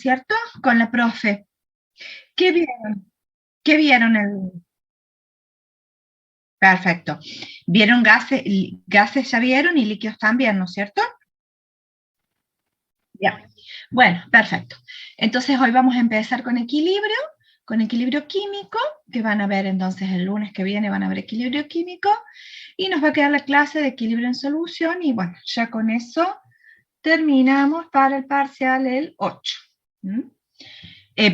¿cierto? Con la profe. ¿Qué vieron? ¿Qué vieron Perfecto. ¿Vieron gases? Gases ya vieron y líquidos también, ¿no es cierto? Ya. Bueno, perfecto. Entonces hoy vamos a empezar con equilibrio químico, que van a ver entonces el lunes que viene, van a ver equilibrio químico, y nos va a quedar la clase de equilibrio en solución, y bueno, ya con eso terminamos para el parcial el 8. ¿Mm?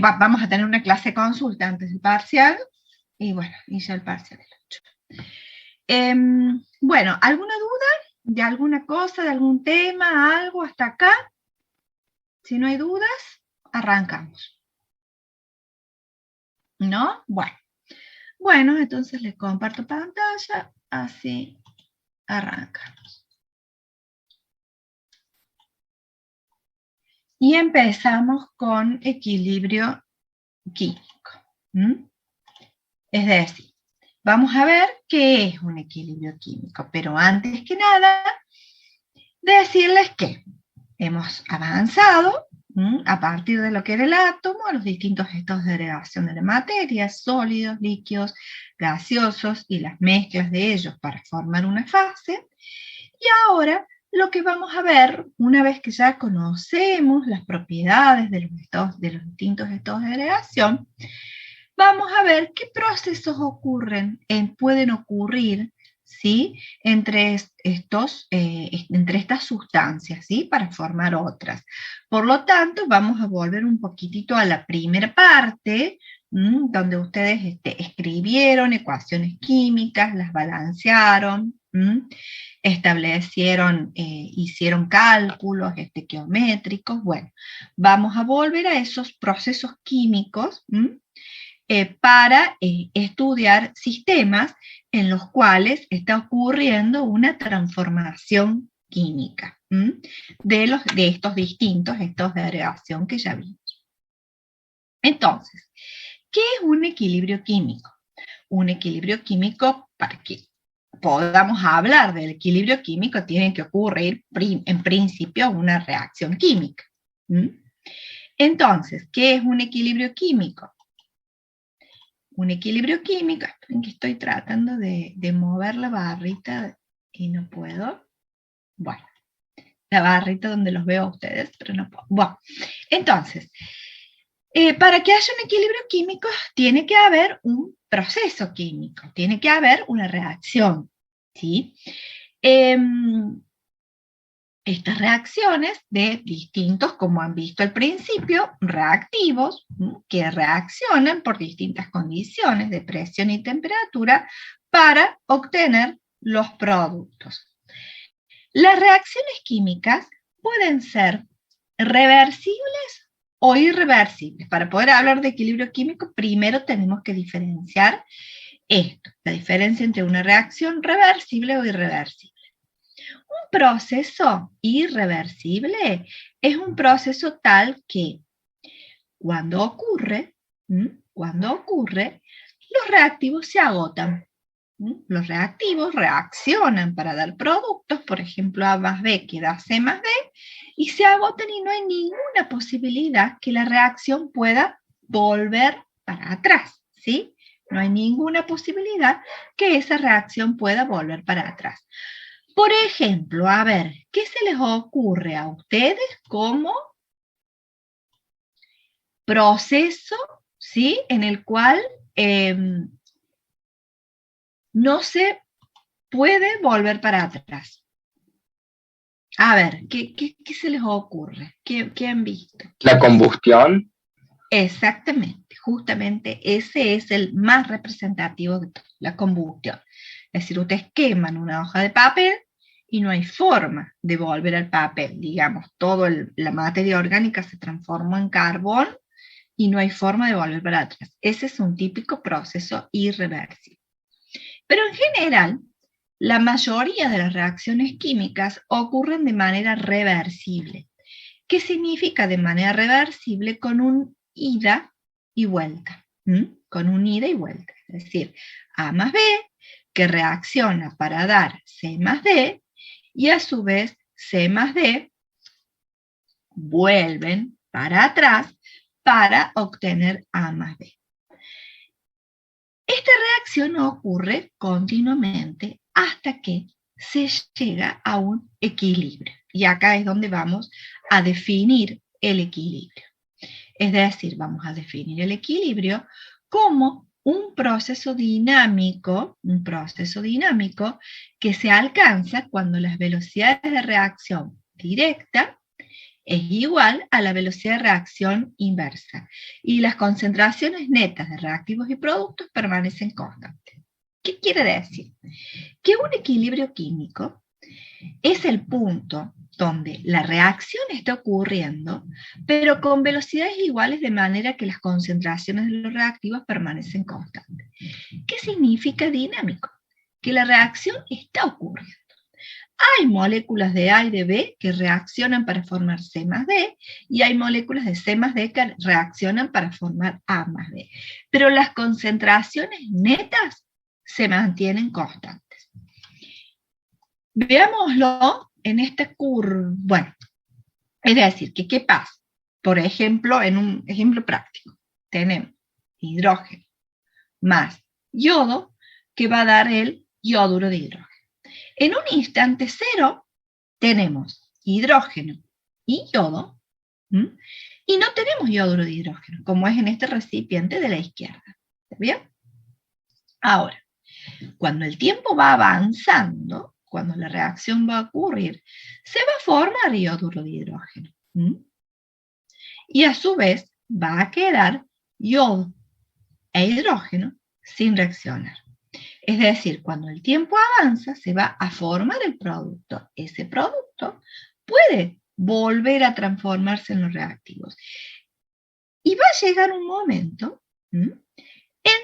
Vamos a tener una clase consulta antes del parcial, y bueno, y ya el parcial el 8. Bueno, ¿alguna duda de alguna cosa, de algún tema, algo hasta acá? Si no hay dudas, arrancamos. ¿No? Bueno. Bueno, entonces les comparto pantalla, así arrancamos. Y empezamos con equilibrio químico. ¿Mm? Es decir, vamos a ver qué es un equilibrio químico, pero antes que nada, decirles que hemos avanzado a partir de lo que era el átomo, los distintos estados de agregación de la materia, sólidos, líquidos, gaseosos y las mezclas de ellos para formar una fase. Y ahora lo que vamos a ver, una vez que ya conocemos las propiedades de los distintos estados de agregación, vamos a ver qué procesos pueden ocurrir, ¿sí? Entre estas sustancias, ¿sí? Para formar otras. Por lo tanto, vamos a volver un poquitito a la primera parte, donde ustedes escribieron ecuaciones químicas, las balancearon, establecieron, hicieron cálculos geométricos. Bueno, vamos a volver a esos procesos químicos, para estudiar sistemas en los cuales está ocurriendo una transformación química de estos distintos estados de agregación que ya vimos. Entonces, ¿qué es un equilibrio químico? Un equilibrio químico, para que podamos hablar del equilibrio químico, tiene que ocurrir en principio una reacción química. Entonces, ¿qué es un equilibrio químico? Un equilibrio químico, esperen que estoy tratando de mover la barrita y no puedo. Bueno, la barrita donde los veo a ustedes, pero no puedo. Bueno, entonces, para que haya un equilibrio químico tiene que haber un proceso químico, tiene que haber una reacción, ¿sí? Estas reacciones de distintos, como han visto al principio, reactivos, que reaccionan por distintas condiciones de presión y temperatura para obtener los productos. Las reacciones químicas pueden ser reversibles o irreversibles. Para poder hablar de equilibrio químico, primero tenemos que diferenciar esto, la diferencia entre una reacción reversible o irreversible. Un proceso irreversible es un proceso tal que cuando ocurre, los reactivos se agotan. Los reactivos reaccionan para dar productos, por ejemplo, A más B que da C más D, y se agotan y no hay ninguna posibilidad que la reacción pueda volver para atrás, ¿sí? No hay ninguna posibilidad que esa reacción pueda volver para atrás. Por ejemplo, a ver, ¿qué se les ocurre a ustedes como proceso, ¿sí? En el cual no se puede volver para atrás. A ver, ¿qué se les ocurre? ¿Qué han visto? La combustión. Exactamente, justamente ese es el más representativo de todo, la combustión. Es decir, ustedes queman una hoja de papel y no hay forma de volver al papel. Digamos, toda la materia orgánica se transformó en carbón y no hay forma de volver para atrás. Ese es un típico proceso irreversible. Pero en general, la mayoría de las reacciones químicas ocurren de manera reversible. ¿Qué significa de manera reversible? Con un ida y vuelta. Con un ida y vuelta. Es decir, A más B, que reacciona para dar C más D, y a su vez C más D vuelven para atrás para obtener A más B. Esta reacción ocurre continuamente hasta que se llega a un equilibrio. Y acá es donde vamos a definir el equilibrio. Es decir, vamos a definir el equilibrio como un proceso dinámico que se alcanza cuando las velocidades de reacción directa es igual a la velocidad de reacción inversa y las concentraciones netas de reactivos y productos permanecen constantes. ¿Qué quiere decir? Que un equilibrio químico es el punto donde la reacción está ocurriendo, pero con velocidades iguales de manera que las concentraciones de los reactivos permanecen constantes. ¿Qué significa dinámico? Que la reacción está ocurriendo. Hay moléculas de A y de B que reaccionan para formar C más D, y hay moléculas de C más D que reaccionan para formar A más B. Pero las concentraciones netas se mantienen constantes. Veámoslo en esta curva. Bueno, es decir, que ¿qué pasa? Por ejemplo, en un ejemplo práctico, tenemos hidrógeno más yodo, que va a dar el yoduro de hidrógeno. En un instante cero tenemos hidrógeno y yodo, y no tenemos yoduro de hidrógeno, como es en este recipiente de la izquierda. ¿Está bien? Ahora, cuando el tiempo va avanzando, cuando la reacción va a ocurrir, se va a formar yoduro de hidrógeno. Y a su vez va a quedar yodo e hidrógeno sin reaccionar. Es decir, cuando el tiempo avanza, se va a formar el producto. Ese producto puede volver a transformarse en los reactivos. Y va a llegar un momento en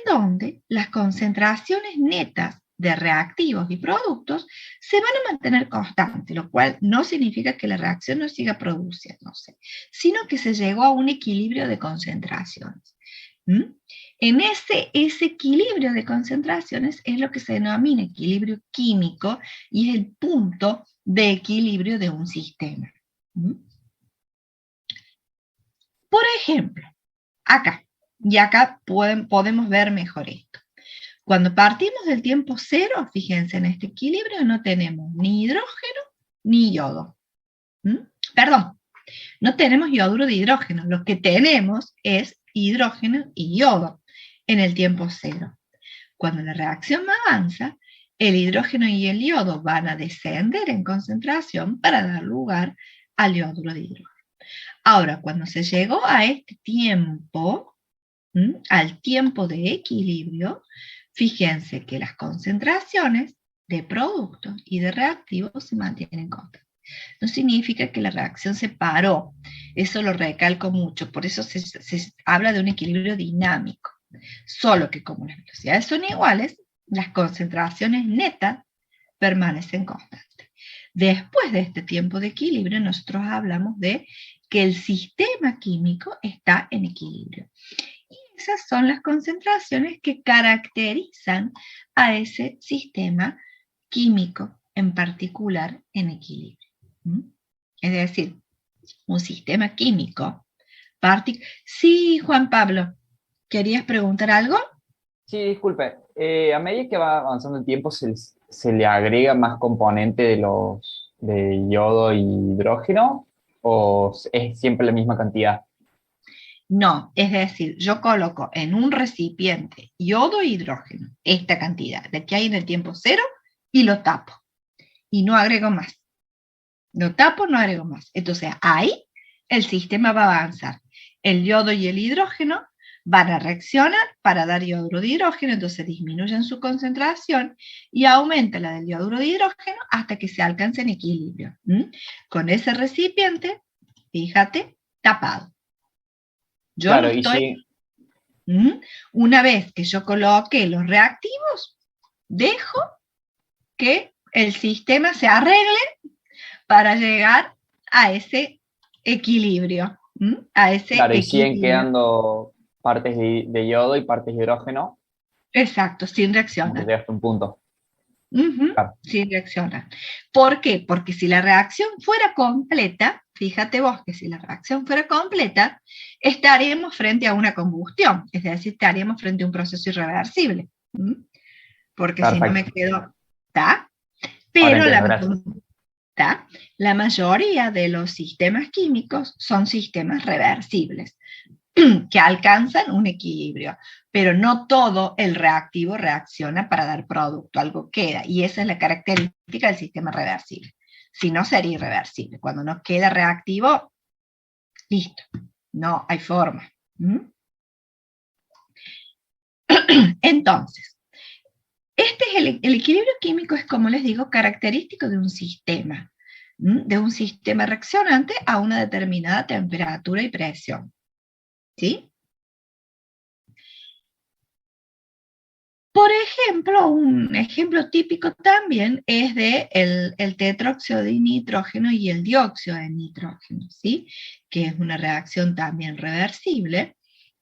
donde las concentraciones netas de reactivos y productos se van a mantener constantes, lo cual no significa que la reacción no siga produciéndose, sino que se llegó a un equilibrio de concentraciones. En ese equilibrio de concentraciones es lo que se denomina equilibrio químico y es el punto de equilibrio de un sistema. Por ejemplo, acá, y acá podemos ver mejor esto. Cuando partimos del tiempo cero, fíjense, en este equilibrio no tenemos ni hidrógeno ni yodo. Perdón, no tenemos yoduro de hidrógeno, lo que tenemos es hidrógeno y yodo en el tiempo cero. Cuando la reacción avanza, el hidrógeno y el yodo van a descender en concentración para dar lugar al yoduro de hidrógeno. Ahora, cuando se llegó a este tiempo, al tiempo de equilibrio, fíjense que las concentraciones de productos y de reactivos se mantienen constantes. No significa que la reacción se paró, eso lo recalco mucho, por eso se habla de un equilibrio dinámico. Solo que como las velocidades son iguales, las concentraciones netas permanecen constantes. Después de este tiempo de equilibrio, nosotros hablamos de que el sistema químico está en equilibrio. Y esas son las concentraciones que caracterizan a ese sistema químico en particular en equilibrio. Es decir, un sistema químico. Sí, Juan Pablo, ¿querías preguntar algo? Sí, disculpe. A medida que va avanzando el tiempo, se le agrega más componente de yodo y hidrógeno, o es siempre la misma cantidad? No, es decir, yo coloco en un recipiente yodo e hidrógeno, esta cantidad de que hay en el tiempo cero, y lo tapo. Y no agrego más. Lo tapo, no agrego más. Entonces ahí el sistema va a avanzar. El yodo y el hidrógeno van a reaccionar para dar yoduro de hidrógeno, entonces disminuyen su concentración y aumenta la del yoduro de hidrógeno hasta que se alcance en equilibrio. Con ese recipiente, fíjate, tapado. Yo no Claro, y estoy... si, Una vez que yo coloque los reactivos, dejo que el sistema se arregle para llegar a ese equilibrio. A ese claro, y siguen equilibrio. quedando partes de yodo y partes de hidrógeno, Exacto, sin como que reaccionar. llega hasta un punto. Claro. Sin reaccionar. ¿Por qué? Porque si la reacción fuera completa, fíjate vos que si la reacción fuera completa, estaríamos frente a una combustión, es decir, estaríamos frente a un proceso irreversible. ¿Mm? Porque si no me Perfecto. quedo, ¿está? Ahora Pero entiendo, gracias. ¿está? La mayoría de los sistemas químicos son sistemas reversibles, que alcanzan un equilibrio, pero no todo el reactivo reacciona para dar producto, algo queda, y esa es la característica del sistema reversible. Si no, sería irreversible. Cuando no queda reactivo, listo, no hay forma. ¿Mm? Entonces, este es el equilibrio químico, es como les digo, característico de un sistema, de un sistema reaccionante a una determinada temperatura y presión. ¿Sí? Por ejemplo, un ejemplo típico también es de el tetróxido de nitrógeno y el dióxido de nitrógeno, ¿sí? Que es una reacción también reversible,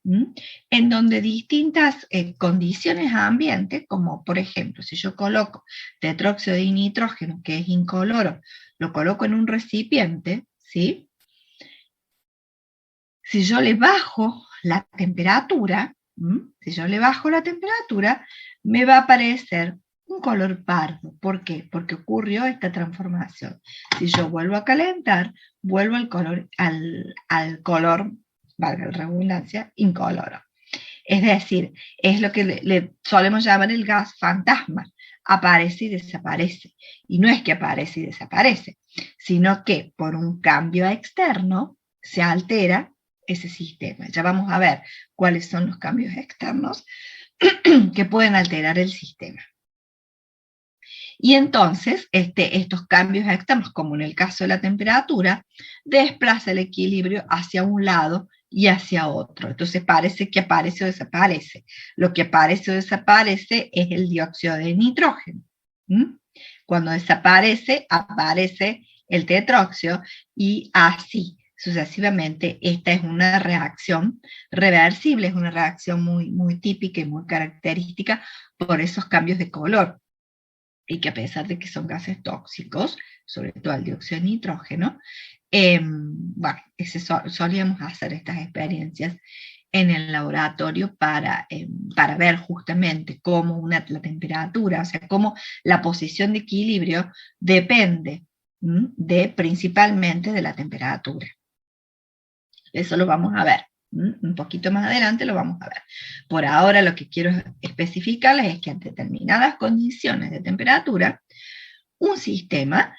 ¿m? En donde distintas condiciones ambiente, como por ejemplo, si yo coloco tetróxido de nitrógeno, que es incoloro, lo coloco en un recipiente, ¿sí? Si yo le bajo la temperatura, si yo le bajo la temperatura, me va a aparecer un color pardo. ¿Por qué? Porque ocurrió esta transformación. Si yo vuelvo a calentar, vuelvo al color, valga la redundancia, incoloro. Es decir, es lo que le solemos llamar el gas fantasma. Aparece y desaparece. Y no es que aparece y desaparece, sino que por un cambio externo se altera ese sistema. Ya vamos a ver cuáles son los cambios externos que pueden alterar el sistema. Y entonces, estos cambios externos, como en el caso de la temperatura, desplaza el equilibrio hacia un lado y hacia otro. Entonces parece que aparece o desaparece. Lo que aparece o desaparece es el dióxido de nitrógeno. ¿Mm? Cuando desaparece, aparece el tetróxido y así sucesivamente. Esta es una reacción reversible, es una reacción muy, muy típica y muy característica por esos cambios de color y que a pesar de que son gases tóxicos, sobre todo el dióxido de nitrógeno, bueno, solíamos hacer estas experiencias en el laboratorio para ver justamente cómo la temperatura, o sea, cómo la posición de equilibrio depende principalmente de la temperatura. Eso lo vamos a ver. Un poquito más adelante lo vamos a ver. Por ahora lo que quiero especificarles es que en determinadas condiciones de temperatura, un sistema,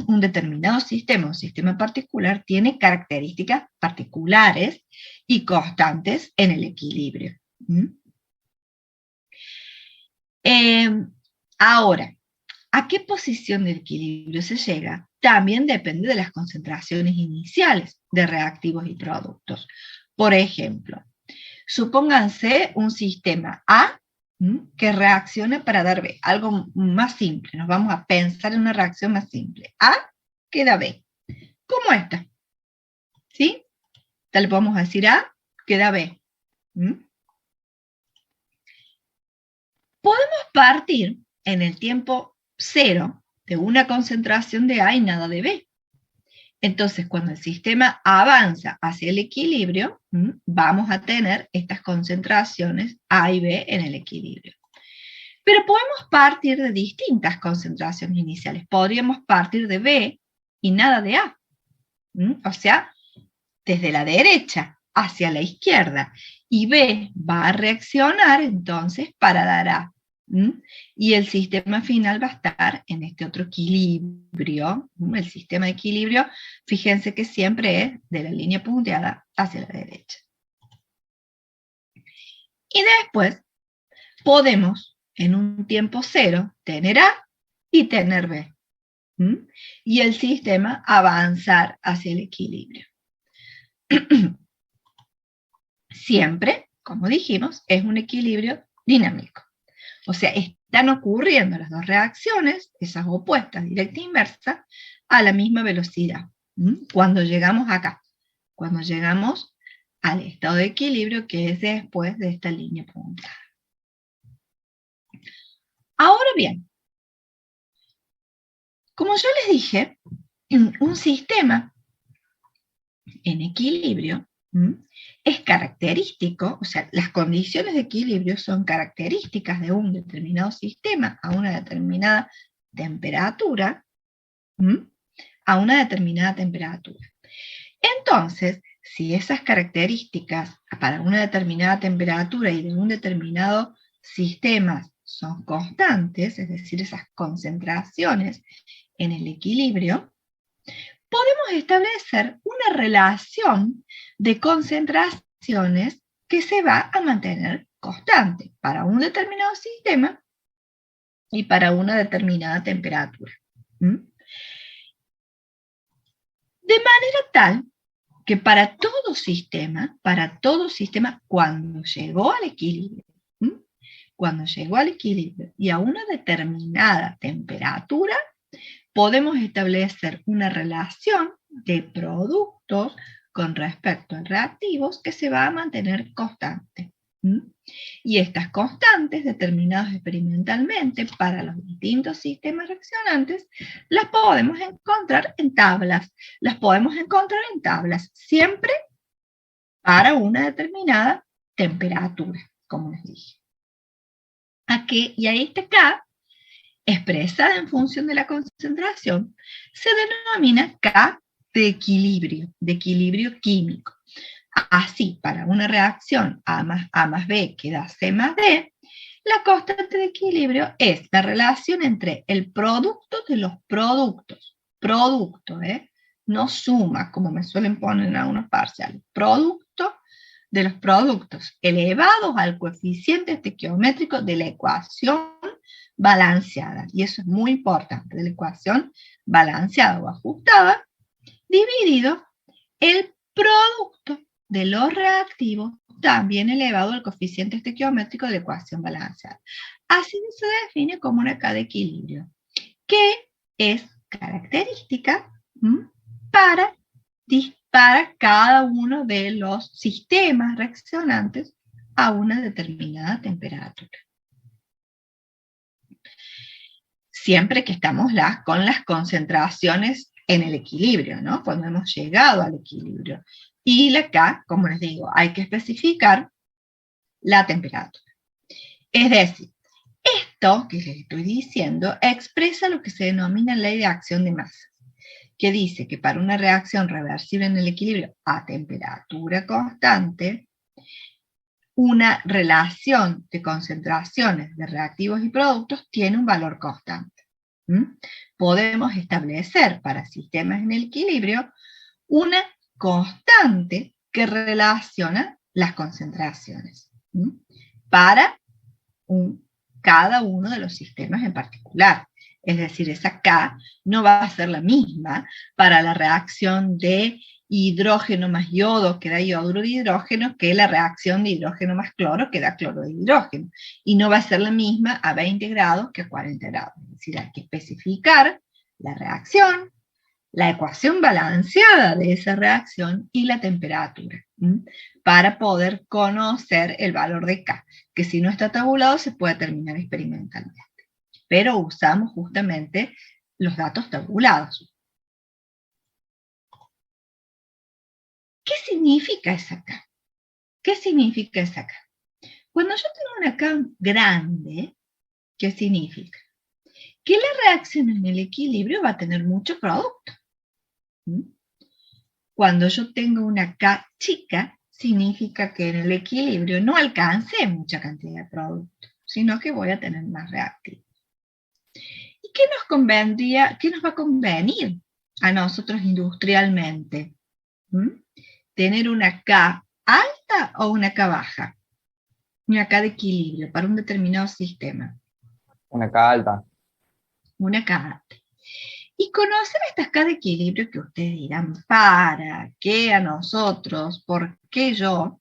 un determinado sistema, un sistema particular, tiene características particulares y constantes en el equilibrio. Ahora, ¿a qué posición del equilibrio se llega? También depende de las concentraciones iniciales de reactivos y productos. Por ejemplo, supónganse un sistema A que reacciona para dar B, algo más simple. Nos vamos a pensar en una reacción más simple. A queda B, como esta. ¿Sí? Tal le podemos decir A queda B. Podemos partir en el tiempo cero de una concentración de A y nada de B. Entonces, cuando el sistema avanza hacia el equilibrio, vamos a tener estas concentraciones A y B en el equilibrio. Pero podemos partir de distintas concentraciones iniciales. Podríamos partir de B y nada de A. O sea, desde la derecha hacia la izquierda. Y B va a reaccionar entonces para dar A. Y el sistema final va a estar en este otro equilibrio. El sistema de equilibrio, fíjense que siempre es de la línea punteada hacia la derecha. Y después podemos, en un tiempo cero, tener A y tener B. Y el sistema avanzar hacia el equilibrio. Siempre, como dijimos, es un equilibrio dinámico. O sea, están ocurriendo las dos reacciones, esas opuestas, directa e inversa, a la misma velocidad. Cuando llegamos acá, cuando llegamos al estado de equilibrio que es después de esta línea punteada. Ahora bien, como yo les dije, un sistema en equilibrio, es característico, o sea, las condiciones de equilibrio son características de un determinado sistema a una determinada temperatura, a una determinada temperatura. Entonces, si esas características para una determinada temperatura y de un determinado sistema son constantes, es decir, esas concentraciones en el equilibrio, podemos establecer una relación de concentraciones que se va a mantener constante para un determinado sistema y para una determinada temperatura. De manera tal que para todo sistema, cuando llegó al equilibrio, y a una determinada temperatura, podemos establecer una relación de productos con respecto a reactivos que se va a mantener constante. Y estas constantes, determinadas experimentalmente para los distintos sistemas reaccionantes, las podemos encontrar en tablas. Siempre para una determinada temperatura, como les dije. Y ahí está K, expresada en función de la concentración, se denomina K de equilibrio químico. Así, para una reacción A más B que da C más D, la constante de equilibrio es la relación entre el producto de los productos, no suma, como me suelen poner en algunos parciales, producto de los productos elevados al coeficiente estequiométrico de la ecuación balanceada, y eso es muy importante, de la ecuación balanceada o ajustada, dividido el producto de los reactivos también elevado al coeficiente estequiométrico de la ecuación balanceada. Así se define como una K de equilibrio, que es característica para cada uno de los sistemas reaccionantes a una determinada temperatura. Siempre que estamos con las concentraciones en el equilibrio, ¿no? Cuando hemos llegado al equilibrio. Y acá, como les digo, hay que especificar la temperatura. Es decir, esto que les estoy diciendo expresa lo que se denomina ley de acción de masas, que dice que para una reacción reversible en el equilibrio a temperatura constante, una relación de concentraciones de reactivos y productos tiene un valor constante. Podemos establecer para sistemas en el equilibrio una constante que relaciona las concentraciones para cada uno de los sistemas en particular. Es decir, esa K no va a ser la misma para la reacción de hidrógeno más yodo, que da yoduro de hidrógeno, que la reacción de hidrógeno más cloro, que da cloro de hidrógeno. Y no va a ser la misma a 20 grados que a 40 grados. Es decir, hay que especificar la reacción, la ecuación balanceada de esa reacción y la temperatura, para poder conocer el valor de K, que si no está tabulado se puede determinar experimentalmente. Pero usamos justamente los datos tabulados. ¿Qué significa esa K? ¿Qué significa esa K? Cuando yo tengo una K grande, ¿qué significa? Que la reacción en el equilibrio va a tener mucho producto. Cuando yo tengo una K chica, significa que en el equilibrio no alcancé mucha cantidad de producto, sino que voy a tener más reactivos. ¿Y qué nos va a convenir a nosotros industrialmente? ¿Tener una K alta o una K baja? Una K de equilibrio para un determinado sistema. Una K alta. Una K alta. Y conocer estas K de equilibrio que ustedes dirán, ¿para qué a nosotros? ¿Por qué yo?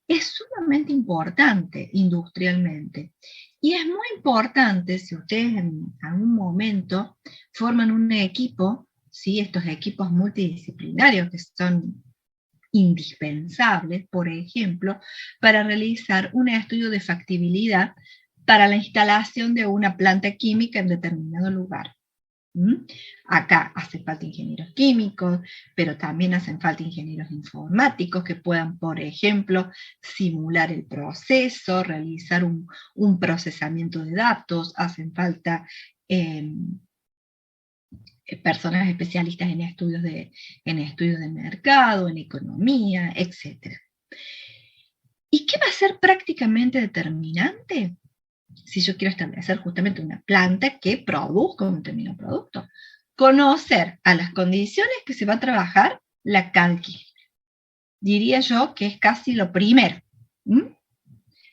Es sumamente importante industrialmente. Y es muy importante si ustedes en algún momento forman un equipo, ¿sí? Estos equipos multidisciplinarios que son indispensables, por ejemplo, para realizar un estudio de factibilidad para la instalación de una planta química en determinado lugar. ¿Mm? Acá hacen falta ingenieros químicos, pero también hacen falta ingenieros informáticos que puedan, por ejemplo, simular el proceso, realizar un procesamiento de datos, hacen falta personas especialistas en estudios de mercado, en economía, etc. ¿Y qué va a ser prácticamente determinante? Si yo quiero establecer justamente una planta que produzca un determinado producto. Conocer a las condiciones que se va a trabajar la calquil. Diría yo que es casi lo primero. ¿Mm?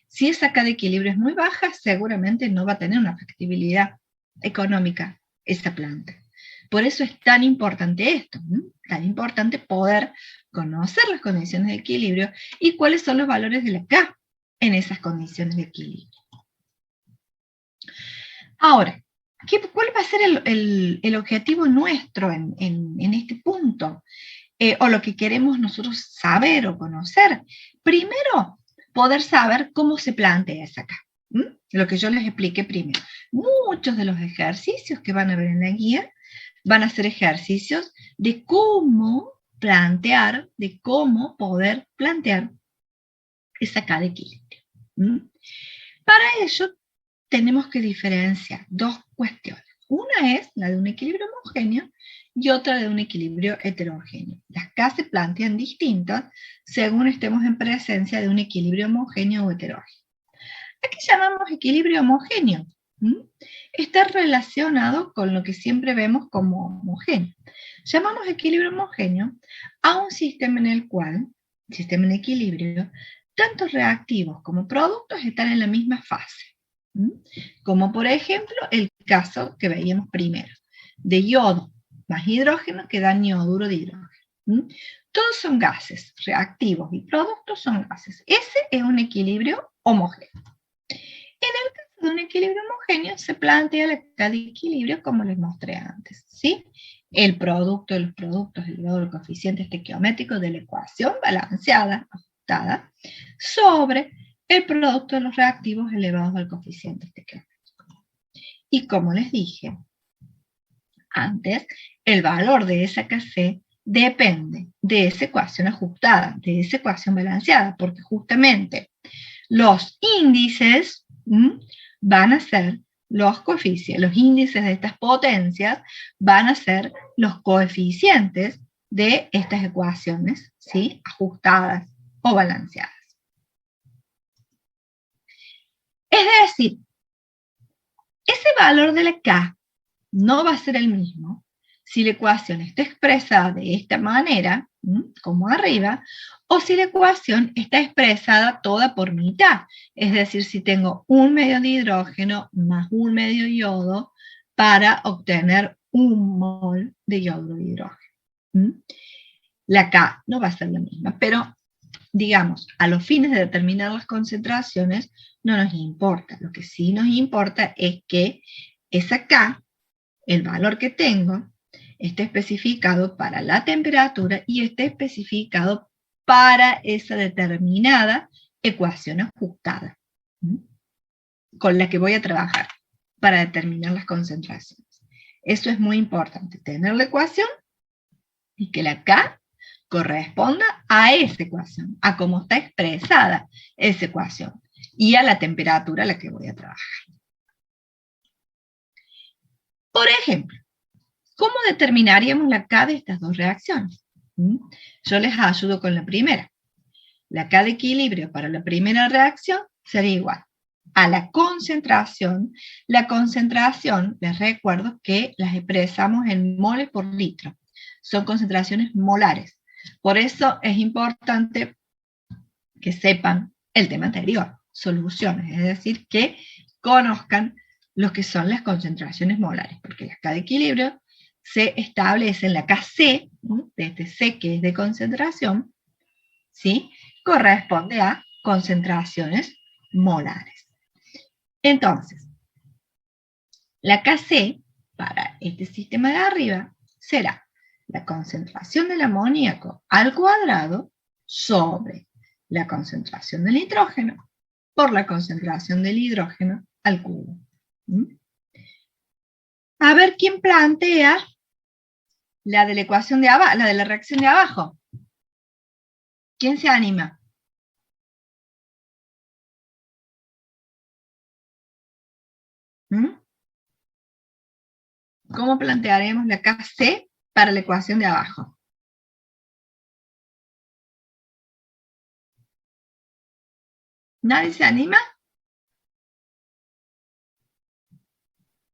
Si esa K de equilibrio es muy baja, seguramente no va a tener una factibilidad económica esa planta. Por eso es tan importante esto, ¿no? Tan importante poder conocer las condiciones de equilibrio y cuáles son los valores de la K en esas condiciones de equilibrio. Ahora, ¿cuál va a ser el objetivo nuestro en este punto? O lo que queremos nosotros saber o conocer. Primero, poder saber cómo se plantea esa K. Lo que yo les expliqué primero. Muchos de los ejercicios que van a ver en la guía van a ser ejercicios de cómo plantear, de cómo poder plantear esa K de equilibrio. Para ello, tenemos que diferenciar dos cuestiones. Una es la de un equilibrio homogéneo y otra de un equilibrio heterogéneo. Las K se plantean distintas según estemos en presencia de un equilibrio homogéneo o heterogéneo. ¿A qué llamamos equilibrio homogéneo? Está relacionado con lo que siempre vemos como homogéneo. Llamamos equilibrio homogéneo a un sistema en el cual, sistema en equilibrio, tanto reactivos como productos están en la misma fase. Como por ejemplo el caso que veíamos primero, de yodo más hidrógeno que da yoduro de hidrógeno. Todos son gases, reactivos y productos son gases. Ese es un equilibrio homogéneo. En el caso de un equilibrio homogéneo se plantea la K de equilibrio como les mostré antes, ¿sí? El producto de los productos elevado al coeficiente estequiométrico de la ecuación balanceada, ajustada, sobre el producto de los reactivos elevados al coeficiente estequiométrico. Y como les dije antes, el valor de esa KC depende de esa ecuación ajustada, de esa ecuación balanceada, porque justamente los índices van a ser los coeficientes, los índices de estas potencias van a ser los coeficientes de estas ecuaciones, ¿sí? Ajustadas o balanceadas. Es decir, ese valor de la K no va a ser el mismo si la ecuación está expresada de esta manera, como arriba, o si la ecuación está expresada toda por mitad. Es decir, si tengo un medio de hidrógeno más un medio yodo para obtener un mol de yodo de hidrógeno. La K no va a ser la misma, pero digamos, a los fines de determinar las concentraciones no nos importa. Lo que sí nos importa es que esa K, el valor que tengo, esté especificado para la temperatura y esté especificado para esa determinada ecuación ajustada con la que voy a trabajar para determinar las concentraciones. Eso es muy importante, tener la ecuación y que la K corresponda a esa ecuación, a cómo está expresada esa ecuación y a la temperatura a la que voy a trabajar. Por ejemplo, ¿cómo determinaríamos la K de estas dos reacciones? Yo les ayudo con la primera. La K de equilibrio para la primera reacción sería igual a la concentración. La concentración, les recuerdo que las expresamos en moles por litro. Son concentraciones molares. Por eso es importante que sepan el tema anterior, soluciones, es decir, que conozcan lo que son las concentraciones molares, porque la K de equilibrio se establece en la KC, de este C que es de concentración, ¿sí? Corresponde a concentraciones molares. Entonces, la KC para este sistema de arriba será la concentración del amoníaco al cuadrado sobre la concentración del nitrógeno por la concentración del hidrógeno al cubo. A ver quién plantea la de la ecuación de abajo, la de la reacción de abajo. ¿Quién se anima? ¿Mm? ¿Cómo plantearemos la KC para la ecuación de abajo? ¿Nadie se anima?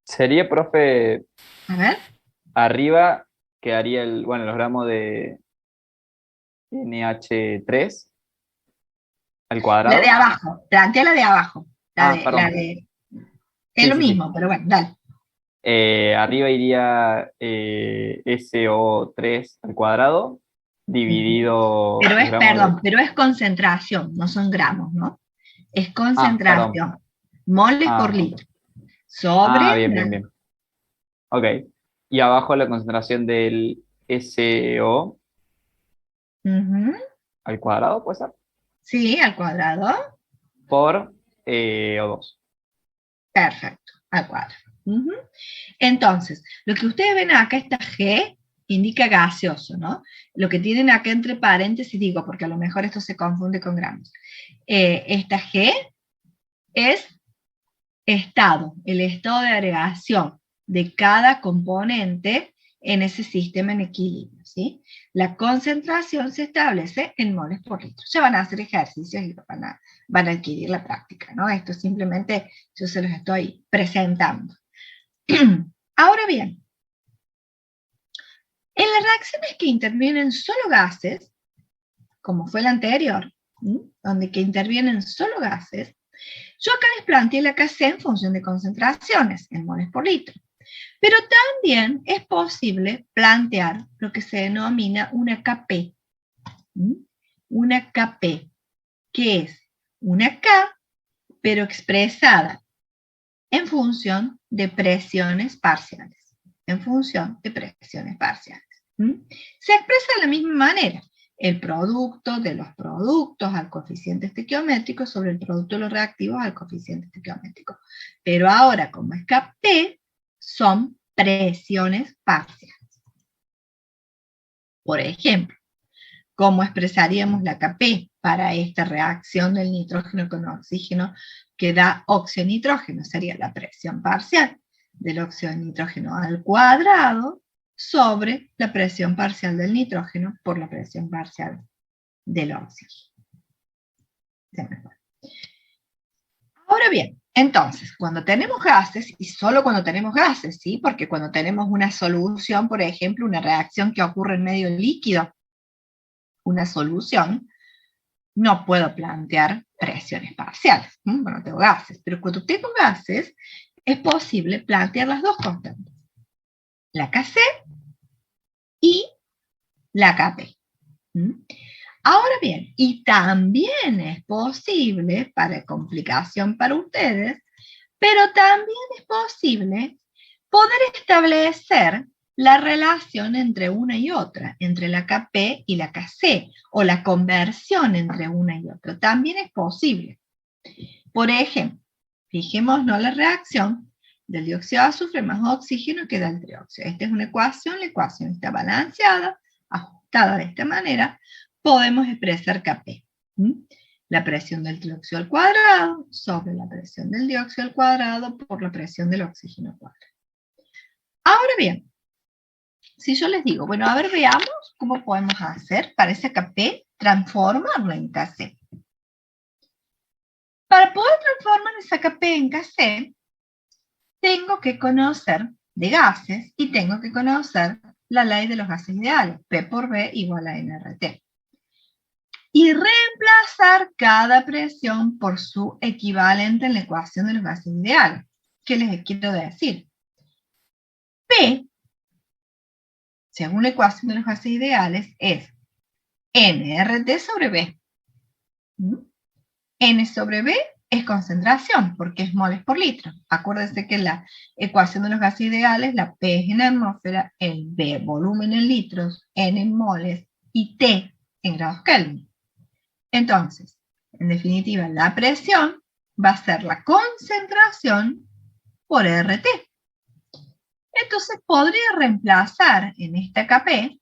Sería, profe, A ver. arriba quedaría bueno, los gramos de NH3 al La de cuadrado. abajo. Plantea la de abajo. Ah, perdón. Es Sí, lo sí, sí. mismo, pero bueno, dale. Arriba iría SO3 al cuadrado, dividido Pero los es, gramos de... perdón, pero es concentración, no son gramos, ¿no? Es Ah, perdón. concentración. Moles por Ah, litro. Sobre. bien, bien, bien. Ok. Y abajo la concentración del SO Ujú. al cuadrado, puede ser, Sí, al cuadrado. por O2. Perfecto, al cuadrado. Ujú. Entonces, lo que ustedes ven acá, esta G, indica gaseoso, ¿no? Lo que tienen acá entre paréntesis, digo, porque a lo mejor esto se confunde con gramos. Esta G es estado, el estado de agregación de cada componente en ese sistema en equilibrio, ¿sí? La concentración se establece en moles por litro. Ya van a hacer ejercicios y van a adquirir la práctica, ¿no? Esto simplemente yo se los estoy presentando. Ahora bien, en las reacciones que intervienen solo gases, como fue la anterior, donde que intervienen solo gases, yo acá les planteé la KC en función de concentraciones, en moles por litro. Pero también es posible plantear lo que se denomina una KP. Una KP, que es una K, pero expresada en función de presiones parciales. En función de presiones parciales. Se expresa de la misma manera. El producto de los productos al coeficiente estequiométrico sobre el producto de los reactivos al coeficiente estequiométrico. Pero ahora, como es KP, son presiones parciales. Por ejemplo, ¿cómo expresaríamos la KP para esta reacción del nitrógeno con oxígeno que da óxido de nitrógeno? Sería la presión parcial del óxido de nitrógeno al cuadrado sobre la presión parcial del nitrógeno por la presión parcial del oxígeno. Ahora bien, entonces, cuando tenemos gases, y solo cuando tenemos gases, ¿sí? Porque cuando tenemos una solución, por ejemplo, una reacción que ocurre en medio líquido, una solución, no puedo plantear presiones parciales. Bueno, tengo gases, pero cuando tengo gases, es posible plantear las dos constantes, la Kc y la Kp. Ahora bien, y también es posible, para complicación para ustedes, pero también es posible poder establecer la relación entre una y otra, entre la Kp y la Kc, o la conversión entre una y otra. También es posible. Por ejemplo, fijémonos la reacción del dióxido de azufre más oxígeno que da el trióxido. Esta es una ecuación, la ecuación está balanceada, ajustada de esta manera, podemos expresar Kp. La presión del trióxido al cuadrado sobre la presión del dióxido al cuadrado por la presión del oxígeno al cuadrado. Ahora bien, si yo les digo, bueno, a ver, veamos cómo podemos hacer para esa Kp transformarla en Kc. Para poder transformar esa Kp en Kc, tengo que conocer de gases y tengo que conocer la ley de los gases ideales, P por B igual a nRT. Y reemplazar cada presión por su equivalente en la ecuación de los gases ideales. ¿Qué les quiero decir? P, según la ecuación de los gases ideales, es nRT sobre B. N sobre B es concentración, porque es moles por litro. Acuérdense que la ecuación de los gases ideales, la P es en atmósfera, el B volumen en litros, N en moles y T en grados Kelvin. Entonces, en definitiva, la presión va a ser la concentración por RT. Entonces podría reemplazar en esta Kp,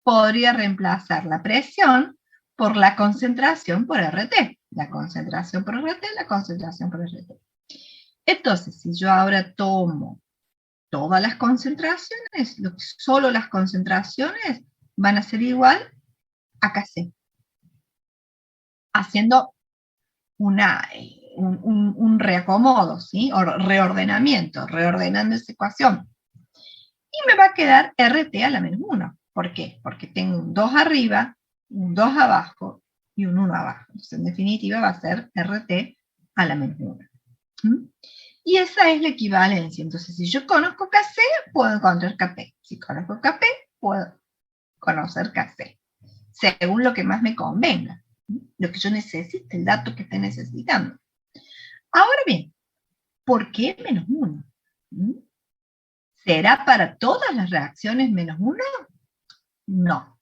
podría reemplazar la presión por la concentración por RT. La concentración por RT, la concentración por RT. Entonces, si yo ahora tomo todas las concentraciones, solo las concentraciones van a ser igual a Kc, haciendo un reacomodo, ¿sí? O reordenamiento, reordenando esa ecuación. Y me va a quedar RT a la menos 1. ¿Por qué? Porque tengo un 2 arriba, un 2 abajo y un 1 abajo. Entonces, en definitiva, va a ser RT a la menos 1. Y esa es la equivalencia. Entonces, si yo conozco Kc, puedo encontrar Kp. Si conozco Kp, puedo conocer Kc. Según lo que más me convenga. Lo que yo necesite, el dato que esté necesitando. Ahora bien, ¿por qué menos 1? ¿Será para todas las reacciones menos 1? No.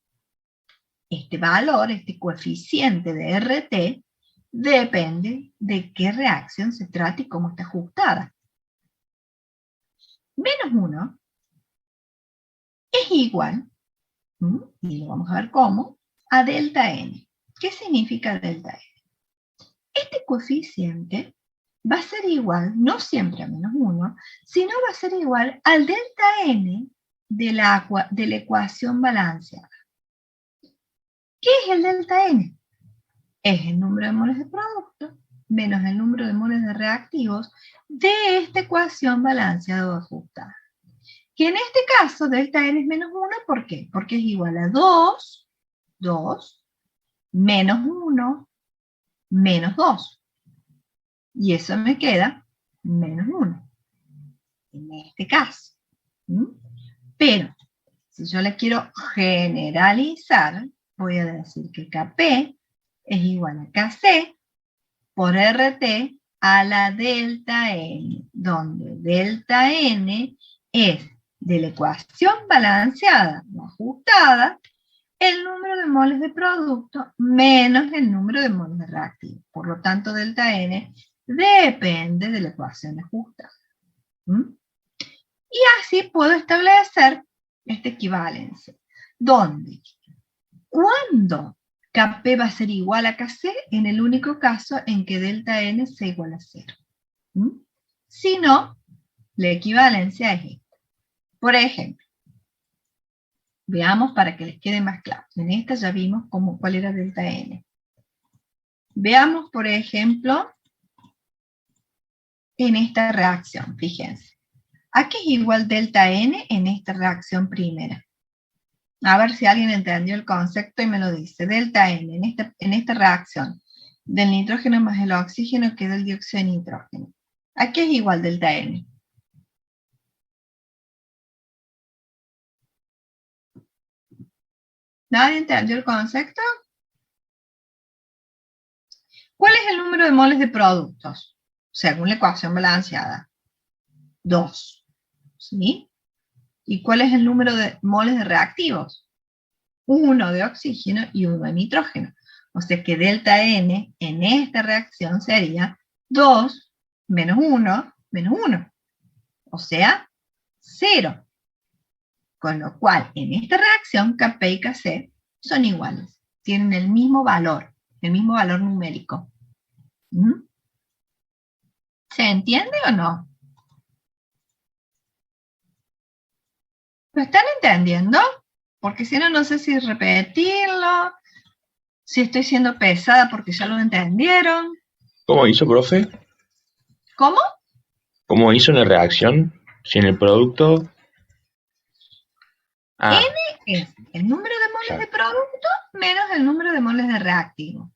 Este valor, este coeficiente de RT, depende de qué reacción se trate y cómo está ajustada. Menos 1 es igual, y lo vamos a ver cómo, a delta n. ¿Qué significa delta n? Este coeficiente va a ser igual, no siempre a menos 1, sino va a ser igual al delta n de la ecuación balanceada. ¿Qué es el delta n? Es el número de moles de producto menos el número de moles de reactivos de esta ecuación balanceada o ajustada. Que en este caso delta n es menos 1, ¿por qué? Porque es igual a 2 menos 1 menos 2. Y eso me queda menos 1. En este caso. Pero, si yo le quiero generalizar, voy a decir que Kp es igual a Kc por RT a la delta n, donde delta n es de la ecuación balanceada o ajustada el número de moles de producto menos el número de moles de reactivo. Por lo tanto, delta n depende de la ecuación ajustada. Y así puedo establecer esta equivalencia, donde cuando Kp va a ser igual a Kc en el único caso en que delta n sea igual a 0. Si no, la equivalencia es esta. Por ejemplo, veamos para que les quede más claro. En esta ya vimos cuál era delta n. Veamos, por ejemplo, en esta reacción, fíjense. ¿A qué es igual delta n en esta reacción primera? A ver si alguien entendió el concepto y me lo dice. Delta n en esta reacción del nitrógeno más el oxígeno queda el dióxido de nitrógeno. ¿A qué es igual delta n? ¿Nadie entendió el concepto? ¿Cuál es el número de moles de productos? Según la ecuación balanceada. 2. ¿Sí? ¿Y cuál es el número de moles de reactivos? 1 de oxígeno y 1 de nitrógeno. O sea que delta n en esta reacción sería 2 menos 1 menos 1. O sea, 0. Con lo cual, en esta reacción, Kp y Kc son iguales. Tienen el mismo valor numérico. ¿Se entiende o no? ¿Lo están entendiendo? Porque si no, no sé si repetirlo, si estoy siendo pesada porque ya lo entendieron. ¿Cómo hizo, profe? ¿Cómo? ¿Cómo hizo la reacción? Si en el producto... N es el número de moles de producto menos el número de moles de reactivo.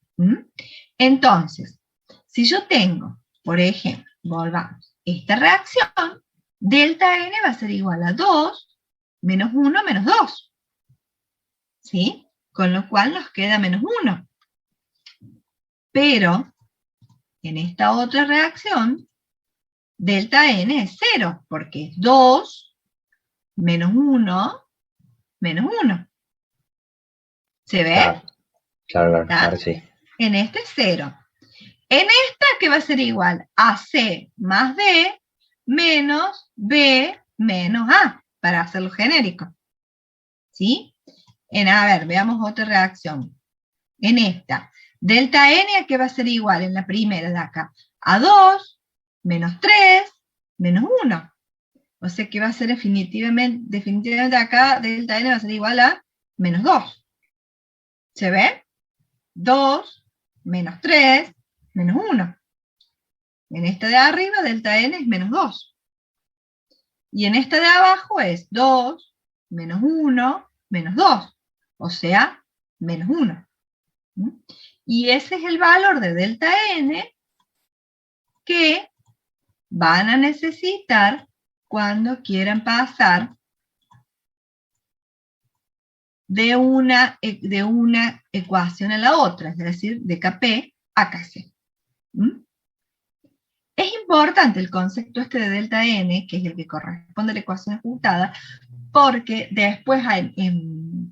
Entonces, si yo tengo, por ejemplo, volvamos, esta reacción, delta N va a ser igual a 2 menos 1 menos 2. ¿Sí? Con lo cual nos queda menos 1. Pero, en esta otra reacción, delta N es 0, porque es 2 menos 1 menos 1. ¿Se ve? Claro, sí. En este es 0. En esta, ¿qué va a ser igual? AC más D menos B menos A, para hacerlo genérico. ¿Sí? A ver, veamos otra reacción. En esta, delta N, ¿a qué va a ser igual? En la primera de acá, a 2, menos 3, menos 1. O sea que va a ser definitivamente acá, delta N va a ser igual a menos 2. ¿Se ve? 2, menos 3, menos 1. En esta de arriba, delta N es menos 2. Y en esta de abajo es 2, menos 1, menos 2. O sea, menos 1. Y ese es el valor de delta N que van a necesitar cuando quieran pasar de una ecuación a la otra, es decir, de Kp a Kc. Es importante el concepto este de delta N, que es el que corresponde a la ecuación ajustada, porque después,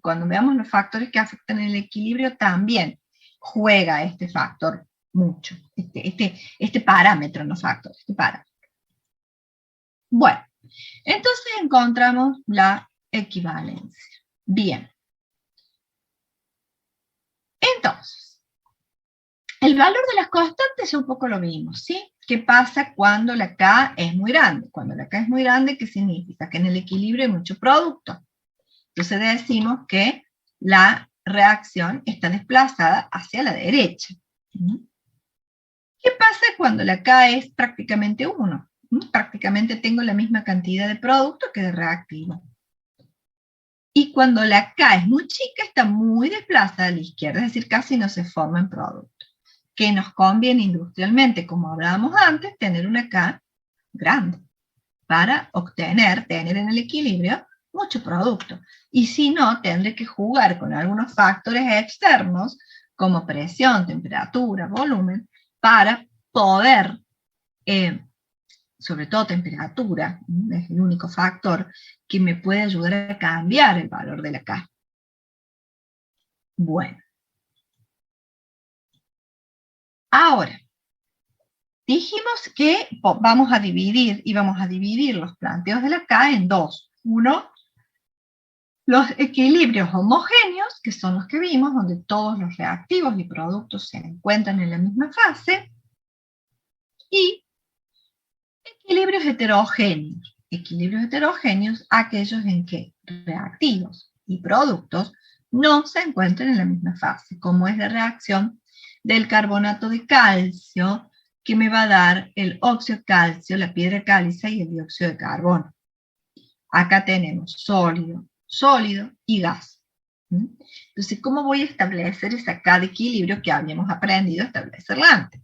cuando veamos los factores que afectan el equilibrio, también juega este factor mucho, este parámetro, no factor, este parámetro. Bueno, entonces encontramos la equivalencia. Bien. Entonces, el valor de las constantes ya un poco lo vimos, ¿sí? ¿Qué pasa cuando la K es muy grande? Cuando la K es muy grande, ¿qué significa? Que en el equilibrio hay mucho producto. Entonces decimos que la reacción está desplazada hacia la derecha. ¿Qué pasa cuando la K es prácticamente 1? Prácticamente tengo la misma cantidad de producto que de reactivo. Y cuando la K es muy chica, está muy desplazada a la izquierda, es decir, casi no se forma en producto. Que nos conviene industrialmente, como hablábamos antes, tener una K grande para tener en el equilibrio mucho producto. Y si no, tendré que jugar con algunos factores externos, como presión, temperatura, volumen, para poder, sobre todo temperatura, es el único factor que me puede ayudar a cambiar el valor de la K. Bueno. Ahora, dijimos que vamos a dividir los planteos de la K en dos. Uno, los equilibrios homogéneos, que son los que vimos, donde todos los reactivos y productos se encuentran en la misma fase, y equilibrios heterogéneos. Equilibrios heterogéneos, aquellos en que reactivos y productos no se encuentran en la misma fase, como es la reacción del carbonato de calcio, que me va a dar el óxido de calcio, la piedra caliza y el dióxido de carbono. Acá tenemos sólido, sólido y gas. Entonces, ¿cómo voy a establecer esa K de equilibrio que habíamos aprendido a establecerla antes?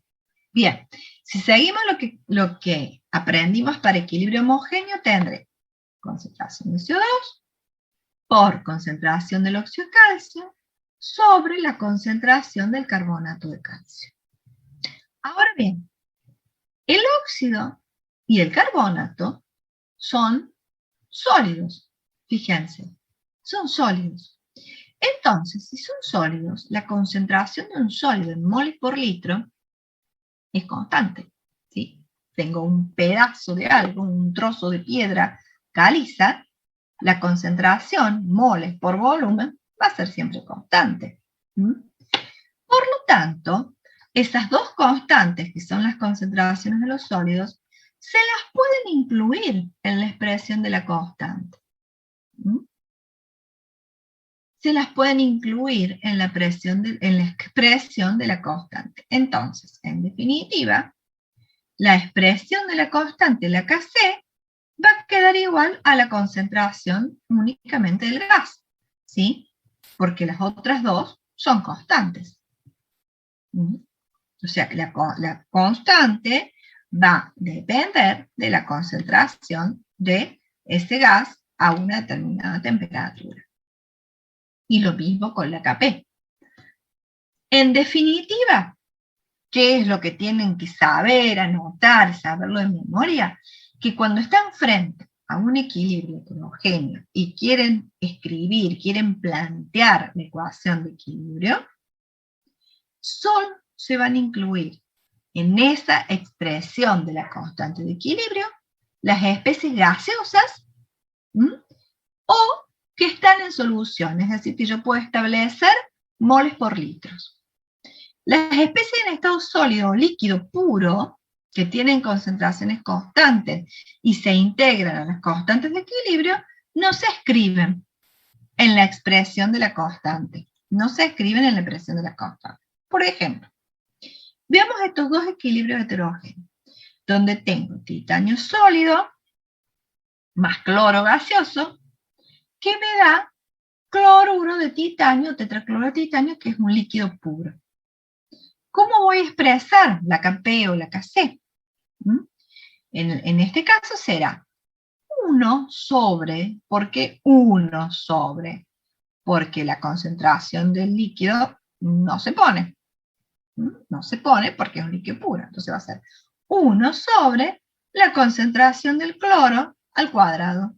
Bien, si seguimos lo que aprendimos para equilibrio homogéneo, tendré concentración de CO2 por concentración del óxido de calcio sobre la concentración del carbonato de calcio. Ahora bien, el óxido y el carbonato son sólidos, fíjense, son sólidos. Entonces, si son sólidos, la concentración de un sólido en moles por litro es constante, ¿sí? Tengo un pedazo de algo, un trozo de piedra caliza, la concentración, moles por volumen, va a ser siempre constante. Por lo tanto, esas dos constantes, que son las concentraciones de los sólidos, se las pueden incluir en la expresión de la constante. Se las pueden incluir en la expresión de la constante. Entonces, en definitiva, la expresión de la constante, la Kc, va a quedar igual a la concentración únicamente del gas, ¿sí? Porque las otras dos son constantes. O sea que la constante va a depender de la concentración de ese gas a una determinada temperatura. Y lo mismo con la Kp. En definitiva, ¿qué es lo que tienen que saber, anotar, saberlo de memoria? Que cuando están frente a un equilibrio heterogéneo y quieren escribir, quieren plantear la ecuación de equilibrio, solo se van a incluir en esa expresión de la constante de equilibrio las especies gaseosas ¿Mm? O que están en solución, es decir, que yo puedo establecer moles por litros. Las especies en estado sólido o líquido puro, que tienen concentraciones constantes y se integran a las constantes de equilibrio, no se escriben en la expresión de la constante. No se escriben en la expresión de la constante. Por ejemplo, veamos estos dos equilibrios heterogéneos, donde tengo titanio sólido más cloro gaseoso, que me da cloruro de titanio, tetracloro de titanio, que es un líquido puro. ¿Cómo voy a expresar la Kp o la Kc? En este caso será 1 sobre, ¿por qué 1 sobre? Porque la concentración del líquido no se pone. No se pone porque es un líquido puro. Entonces va a ser 1 sobre la concentración del cloro al cuadrado.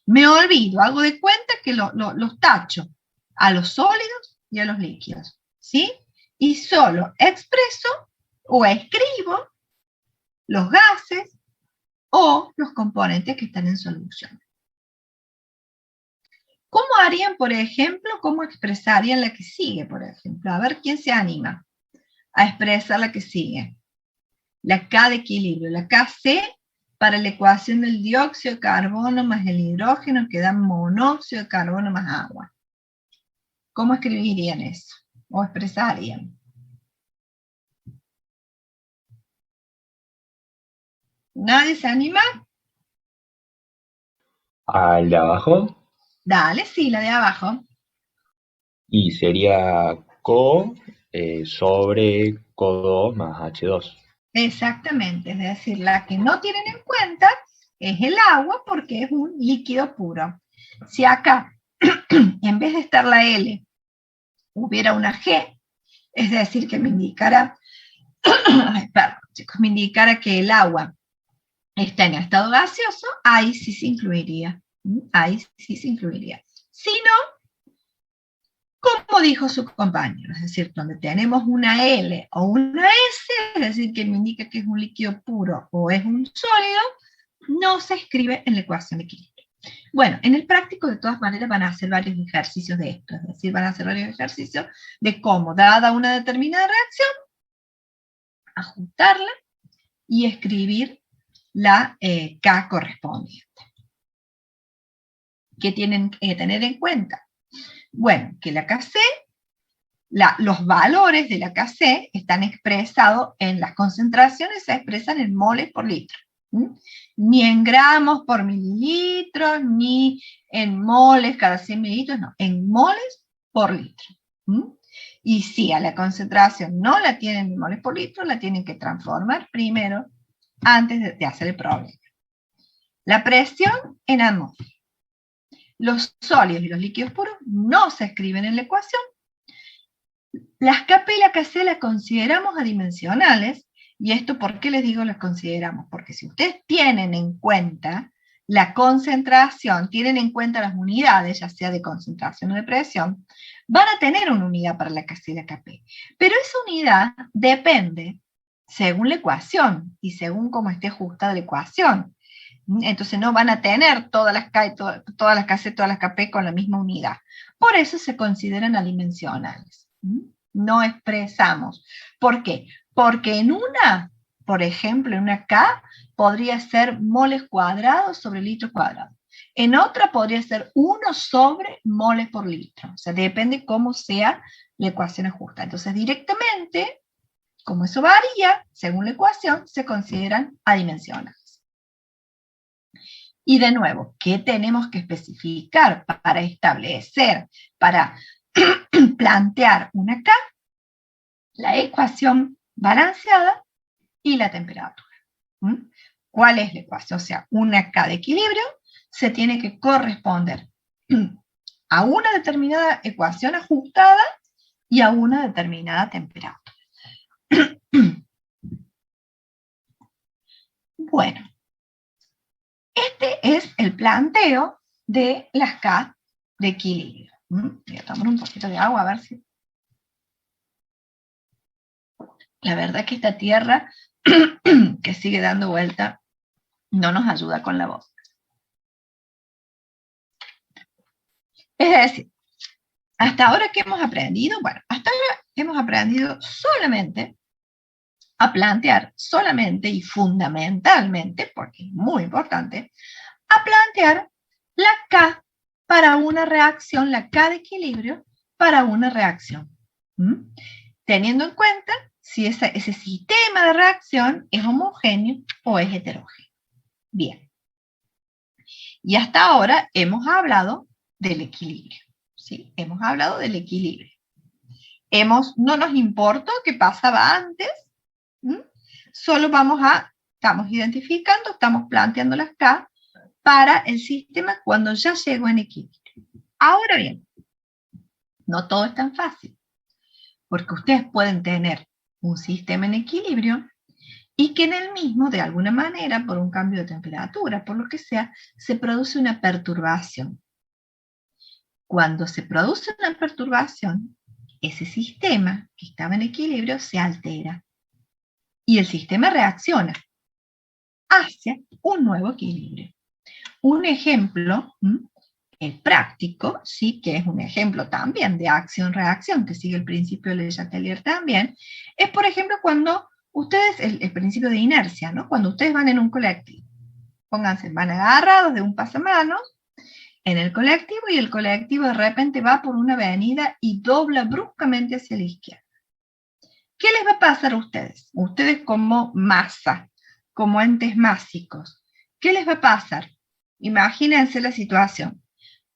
Me olvido, hago de cuenta que los tacho a los sólidos y a los líquidos. ¿Sí? Y solo expreso o escribo los gases o los componentes que están en solución. ¿Cómo harían, por ejemplo, cómo expresarían la que sigue, por ejemplo? A ver, ¿quién se anima a expresar la que sigue? La K de equilibrio, la Kc para la ecuación del dióxido de carbono más el hidrógeno que da monóxido de carbono más agua. ¿Cómo escribirían eso? ¿O expresarían? ¿Nadie se anima? Al de abajo, Dale, sí, la de abajo. y sería CO sobre CO2 más H2. Exactamente, es decir, la que no tienen en cuenta es el agua porque es un líquido puro. Si acá, en vez de estar la L, hubiera una G, es decir, que me indicara, perdón, chicos, me indicara que el agua está en estado gaseoso, ahí sí se incluiría. Ahí sí se incluiría. Si no, como dijo su compañero, es decir, donde tenemos una L o una S, es decir, que me indica que es un líquido puro o es un sólido, no se escribe en la ecuación de equilibrio. Bueno, en el práctico de todas maneras van a hacer varios ejercicios de esto, es decir, van a hacer varios ejercicios de cómo, dada una determinada reacción, ajustarla y escribir la K correspondiente. ¿Qué tienen que tener en cuenta? Bueno, que la Kc, los valores de la Kc están expresados en las concentraciones, se expresan en moles por litro. Ni en gramos por mililitros, ni en moles cada 100 mililitros, no, en moles por litro. Y si a la concentración no la tienen en moles por litro, la tienen que transformar primero antes de hacer el problema. La presión en atmósfera. Los sólidos y los líquidos puros no se escriben en la ecuación. Las Kp y la Kc las consideramos adimensionales, y esto ¿por qué les digo las consideramos? Porque si ustedes tienen en cuenta la concentración, tienen en cuenta las unidades, ya sea de concentración o de presión, van a tener una unidad para la Kc y la Kp. Pero esa unidad depende según la ecuación y según cómo esté ajustada la ecuación. Entonces no van a tener todas las K, todas las Kc, todas las Kp con la misma unidad. Por eso se consideran adimensionales. No expresamos. ¿Por qué? Porque en una, por ejemplo, en una K, podría ser moles cuadrados sobre litro cuadrado. En otra podría ser 1 sobre moles por litro. O sea, depende cómo sea la ecuación ajustada. Entonces, directamente, como eso varía, según la ecuación, se consideran adimensionales. Y de nuevo, ¿qué tenemos que especificar para establecer, para plantear una K? La ecuación balanceada y la temperatura. ¿Cuál es la ecuación? O sea, una K de equilibrio se tiene que corresponder a una determinada ecuación ajustada y a una determinada temperatura. Bueno, este es el planteo de las K de equilibrio. Voy a tomar un poquito de agua a ver si... La verdad que esta tierra que sigue dando vuelta no nos ayuda con la voz. Es decir, hasta ahora, ¿qué hemos aprendido? Bueno, hasta ahora hemos aprendido solamente a plantear, solamente y fundamentalmente, porque es muy importante, a plantear la K para una reacción, la K de equilibrio para una reacción. ¿Mm? Teniendo en cuenta si ese sistema de reacción es homogéneo o es heterogéneo. Bien. Y hasta ahora hemos hablado del equilibrio. ¿Sí? Hemos hablado del equilibrio. No nos importó qué pasaba antes, ¿m? Solo estamos identificando, estamos planteando las K para el sistema cuando ya llegó en equilibrio. Ahora bien, no todo es tan fácil, porque ustedes pueden tener un sistema en equilibrio y que en el mismo, de alguna manera, por un cambio de temperatura, por lo que sea, se produce una perturbación. Cuando se produce una perturbación, ese sistema que estaba en equilibrio se altera y el sistema reacciona hacia un nuevo equilibrio. Un ejemplo práctico, sí, que es un ejemplo también de acción-reacción, que sigue el principio de Le Chatelier también, es por ejemplo cuando ustedes, el principio de inercia, ¿no? Cuando ustedes van en un colectivo, pónganse, van agarrados de un pasamanos en el colectivo y el colectivo de repente va por una avenida y dobla bruscamente hacia la izquierda. ¿Qué les va a pasar a ustedes? Ustedes como masa, como entes másicos. ¿Qué les va a pasar? Imagínense la situación,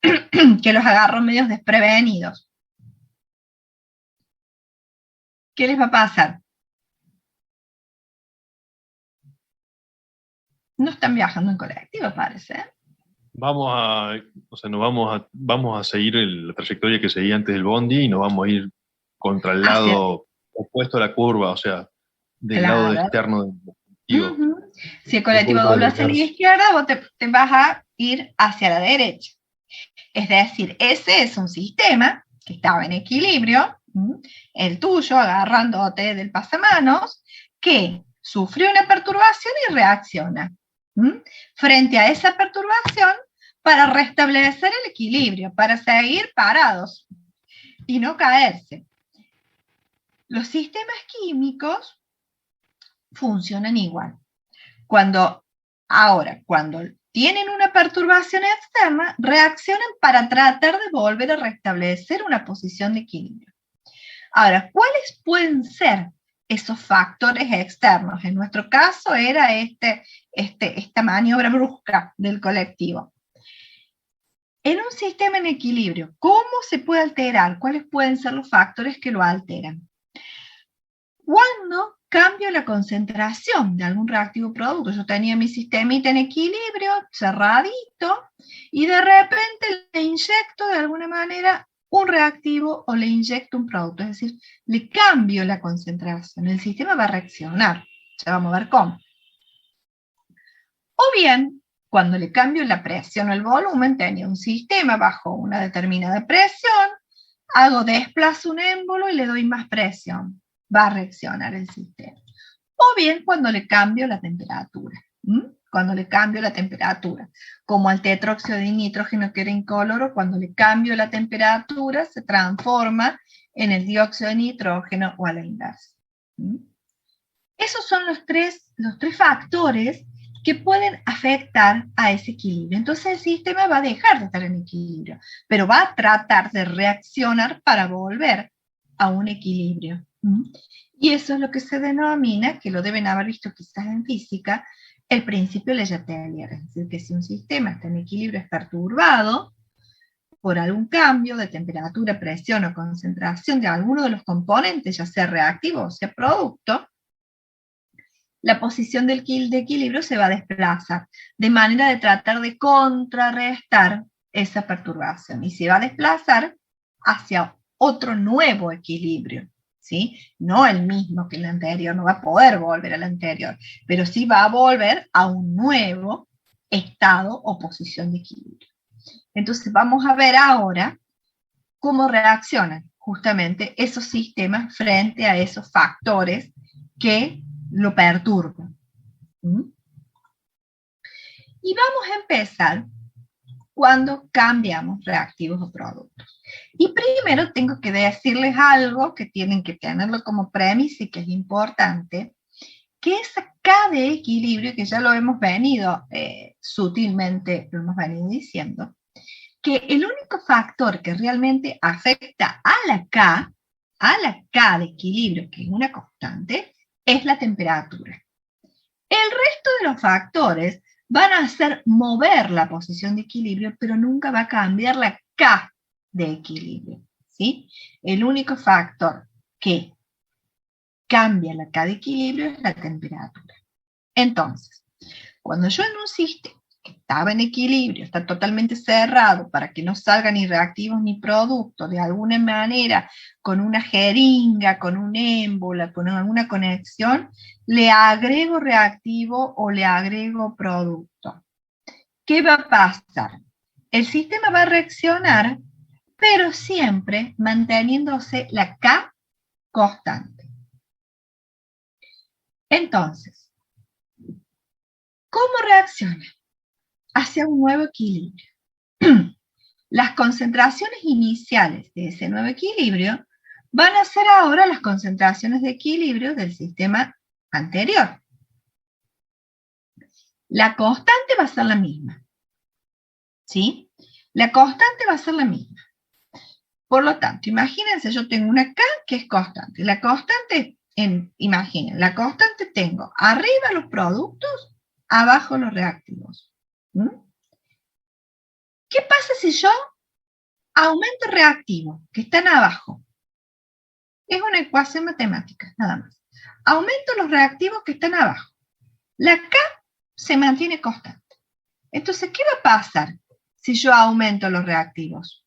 que los agarro medios desprevenidos. ¿Qué les va a pasar? No están viajando en colectivo, parece. O sea, vamos a seguir la trayectoria que seguía antes del bondi y nos vamos a ir contra el lado opuesto a la curva, o sea, del lado Claro. externo del colectivo. Uh-huh. Si el colectivo dobla hacia la izquierda, vos te vas a ir hacia la derecha. Es decir, ese es un sistema que estaba en equilibrio, el tuyo, agarrándote del pasamanos, que sufrió una perturbación y reacciona. Frente a esa perturbación, para restablecer el equilibrio, para seguir parados y no caerse. Los sistemas químicos funcionan igual. Cuando tienen una perturbación externa, reaccionan para tratar de volver a restablecer una posición de equilibrio. Ahora, ¿cuáles pueden ser esos factores externos? En nuestro caso era esta maniobra brusca del colectivo. En un sistema en equilibrio, ¿cómo se puede alterar? ¿Cuáles pueden ser los factores que lo alteran? Cuando cambio la concentración de algún reactivo producto. Yo tenía mi sistemita en equilibrio, cerradito, y de repente le inyecto de alguna manera un reactivo o le inyecto un producto, es decir, le cambio la concentración. El sistema va a reaccionar, ya vamos a ver cómo. O bien, cuando le cambio la presión o el volumen, tenía un sistema bajo una determinada presión, desplazo un émbolo y le doy más presión. Va a reaccionar el sistema. O bien cuando le cambio la temperatura. Cuando le cambio la temperatura. Como al tetróxido de nitrógeno que era incoloro, cuando le cambio la temperatura se transforma en el dióxido de nitrógeno o a la inversa. Esos son los tres factores que pueden afectar a ese equilibrio. Entonces el sistema va a dejar de estar en equilibrio, pero va a tratar de reaccionar para volver a un equilibrio. Y eso es lo que se denomina, que lo deben haber visto quizás en física, el principio de Le Chatelier. Es decir, que si un sistema está en equilibrio, es perturbado por algún cambio de temperatura, presión o concentración de alguno de los componentes, ya sea reactivo o sea producto, la posición de equilibrio se va a desplazar, de manera de tratar de contrarrestar esa perturbación, y se va a desplazar hacia otro nuevo equilibrio, ¿sí? No el mismo que el anterior, no va a poder volver al anterior, pero sí va a volver a un nuevo estado o posición de equilibrio. Entonces vamos a ver ahora cómo reaccionan justamente esos sistemas frente a esos factores que lo perturban. Y vamos a empezar cuando cambiamos reactivos o productos. Y primero tengo que decirles algo que tienen que tenerlo como premisa y que es importante, que es acá de equilibrio, que ya lo hemos venido sutilmente, lo hemos venido diciendo, que el único factor que realmente afecta a la K de equilibrio, que es una constante, es la temperatura. El resto de los factores van a hacer mover la posición de equilibrio, pero nunca va a cambiar la K de equilibrio, ¿sí? El único factor que cambia la K de equilibrio es la temperatura. Entonces, cuando yo en un sistema que estaba en equilibrio, está totalmente cerrado para que no salgan ni reactivos ni productos, de alguna manera, con una jeringa, con un émbola, con alguna conexión, le agrego reactivo o le agrego producto. ¿Qué va a pasar? El sistema va a reaccionar, pero siempre manteniéndose la K constante. Entonces, ¿cómo reacciona? Hacia un nuevo equilibrio. Las concentraciones iniciales de ese nuevo equilibrio van a ser ahora las concentraciones de equilibrio del sistema anterior. La constante va a ser la misma, ¿sí? La constante va a ser la misma. Por lo tanto, imagínense, yo tengo una K que es constante. La constante, imaginen, la constante tengo arriba los productos, abajo los reactivos. ¿Mm? ¿Qué pasa si yo aumento reactivo, que están abajo? Es una ecuación matemática, nada más. Aumento los reactivos que están abajo. La K se mantiene constante. Entonces, ¿qué va a pasar si yo aumento los reactivos?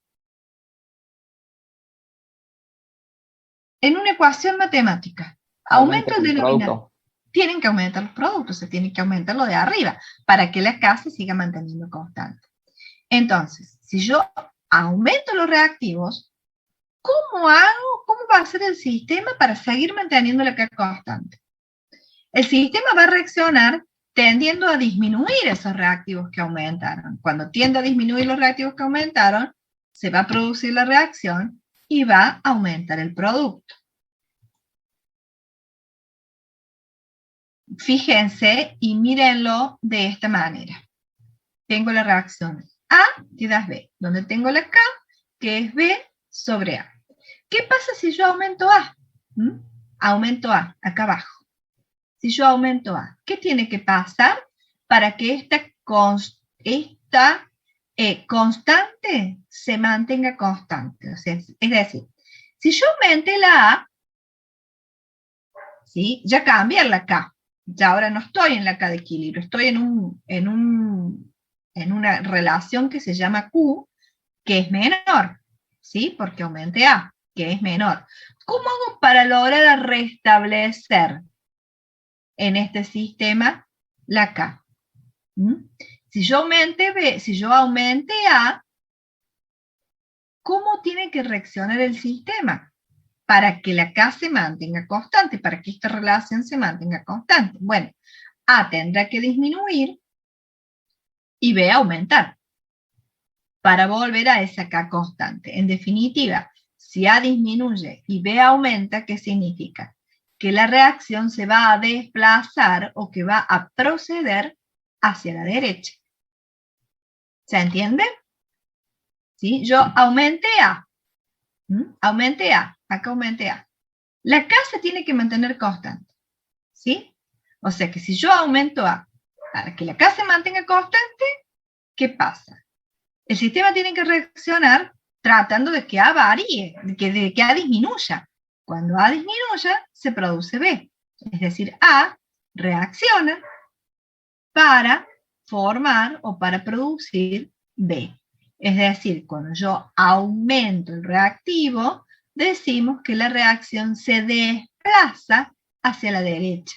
En una ecuación matemática, aumento el denominador. Tienen que aumentar los productos, se tienen que aumentar lo de arriba, para que la K se siga manteniendo constante. Entonces, si yo aumento los reactivos, ¿cómo hago? ¿Cómo va a ser el sistema para seguir manteniendo la K constante? El sistema va a reaccionar tendiendo a disminuir esos reactivos que aumentaron. Cuando tiende a disminuir los reactivos que aumentaron, se va a producir la reacción y va a aumentar el producto. Fíjense y mírenlo de esta manera. Tengo la reacción A que da B, donde tengo la K, que es B sobre A. ¿Qué pasa si yo aumento A? Aumento A, acá abajo. Si yo aumento A, ¿qué tiene que pasar para que esta constante se mantenga constante? O sea, es decir, si yo aumenté la A, ¿sí? Ya cambia la K. Ya ahora no estoy en la K de equilibrio, estoy en una relación que se llama Q, que es menor, ¿sí? Porque aumenté A, que es menor. ¿Cómo hago para lograr restablecer en este sistema la K? Si yo aumente B, si yo aumente A, ¿cómo tiene que reaccionar el sistema para que la K se mantenga constante, para que esta relación se mantenga constante? Bueno, A tendrá que disminuir y B aumentar para volver a esa K constante. En definitiva, si A disminuye y B aumenta, ¿qué significa? Que la reacción se va a desplazar o que va a proceder hacia la derecha. ¿Se entiende? ¿Sí? Yo aumenté A. Aumenté A. Acá aumenté A. La K se tiene que mantener constante. ¿Sí? O sea que si yo aumento A para que la K se mantenga constante, ¿qué pasa? El sistema tiene que reaccionar tratando de que A varíe, de que A disminuya. Cuando A disminuya, se produce B. Es decir, A reacciona para formar o para producir B. Es decir, cuando yo aumento el reactivo, decimos que la reacción se desplaza hacia la derecha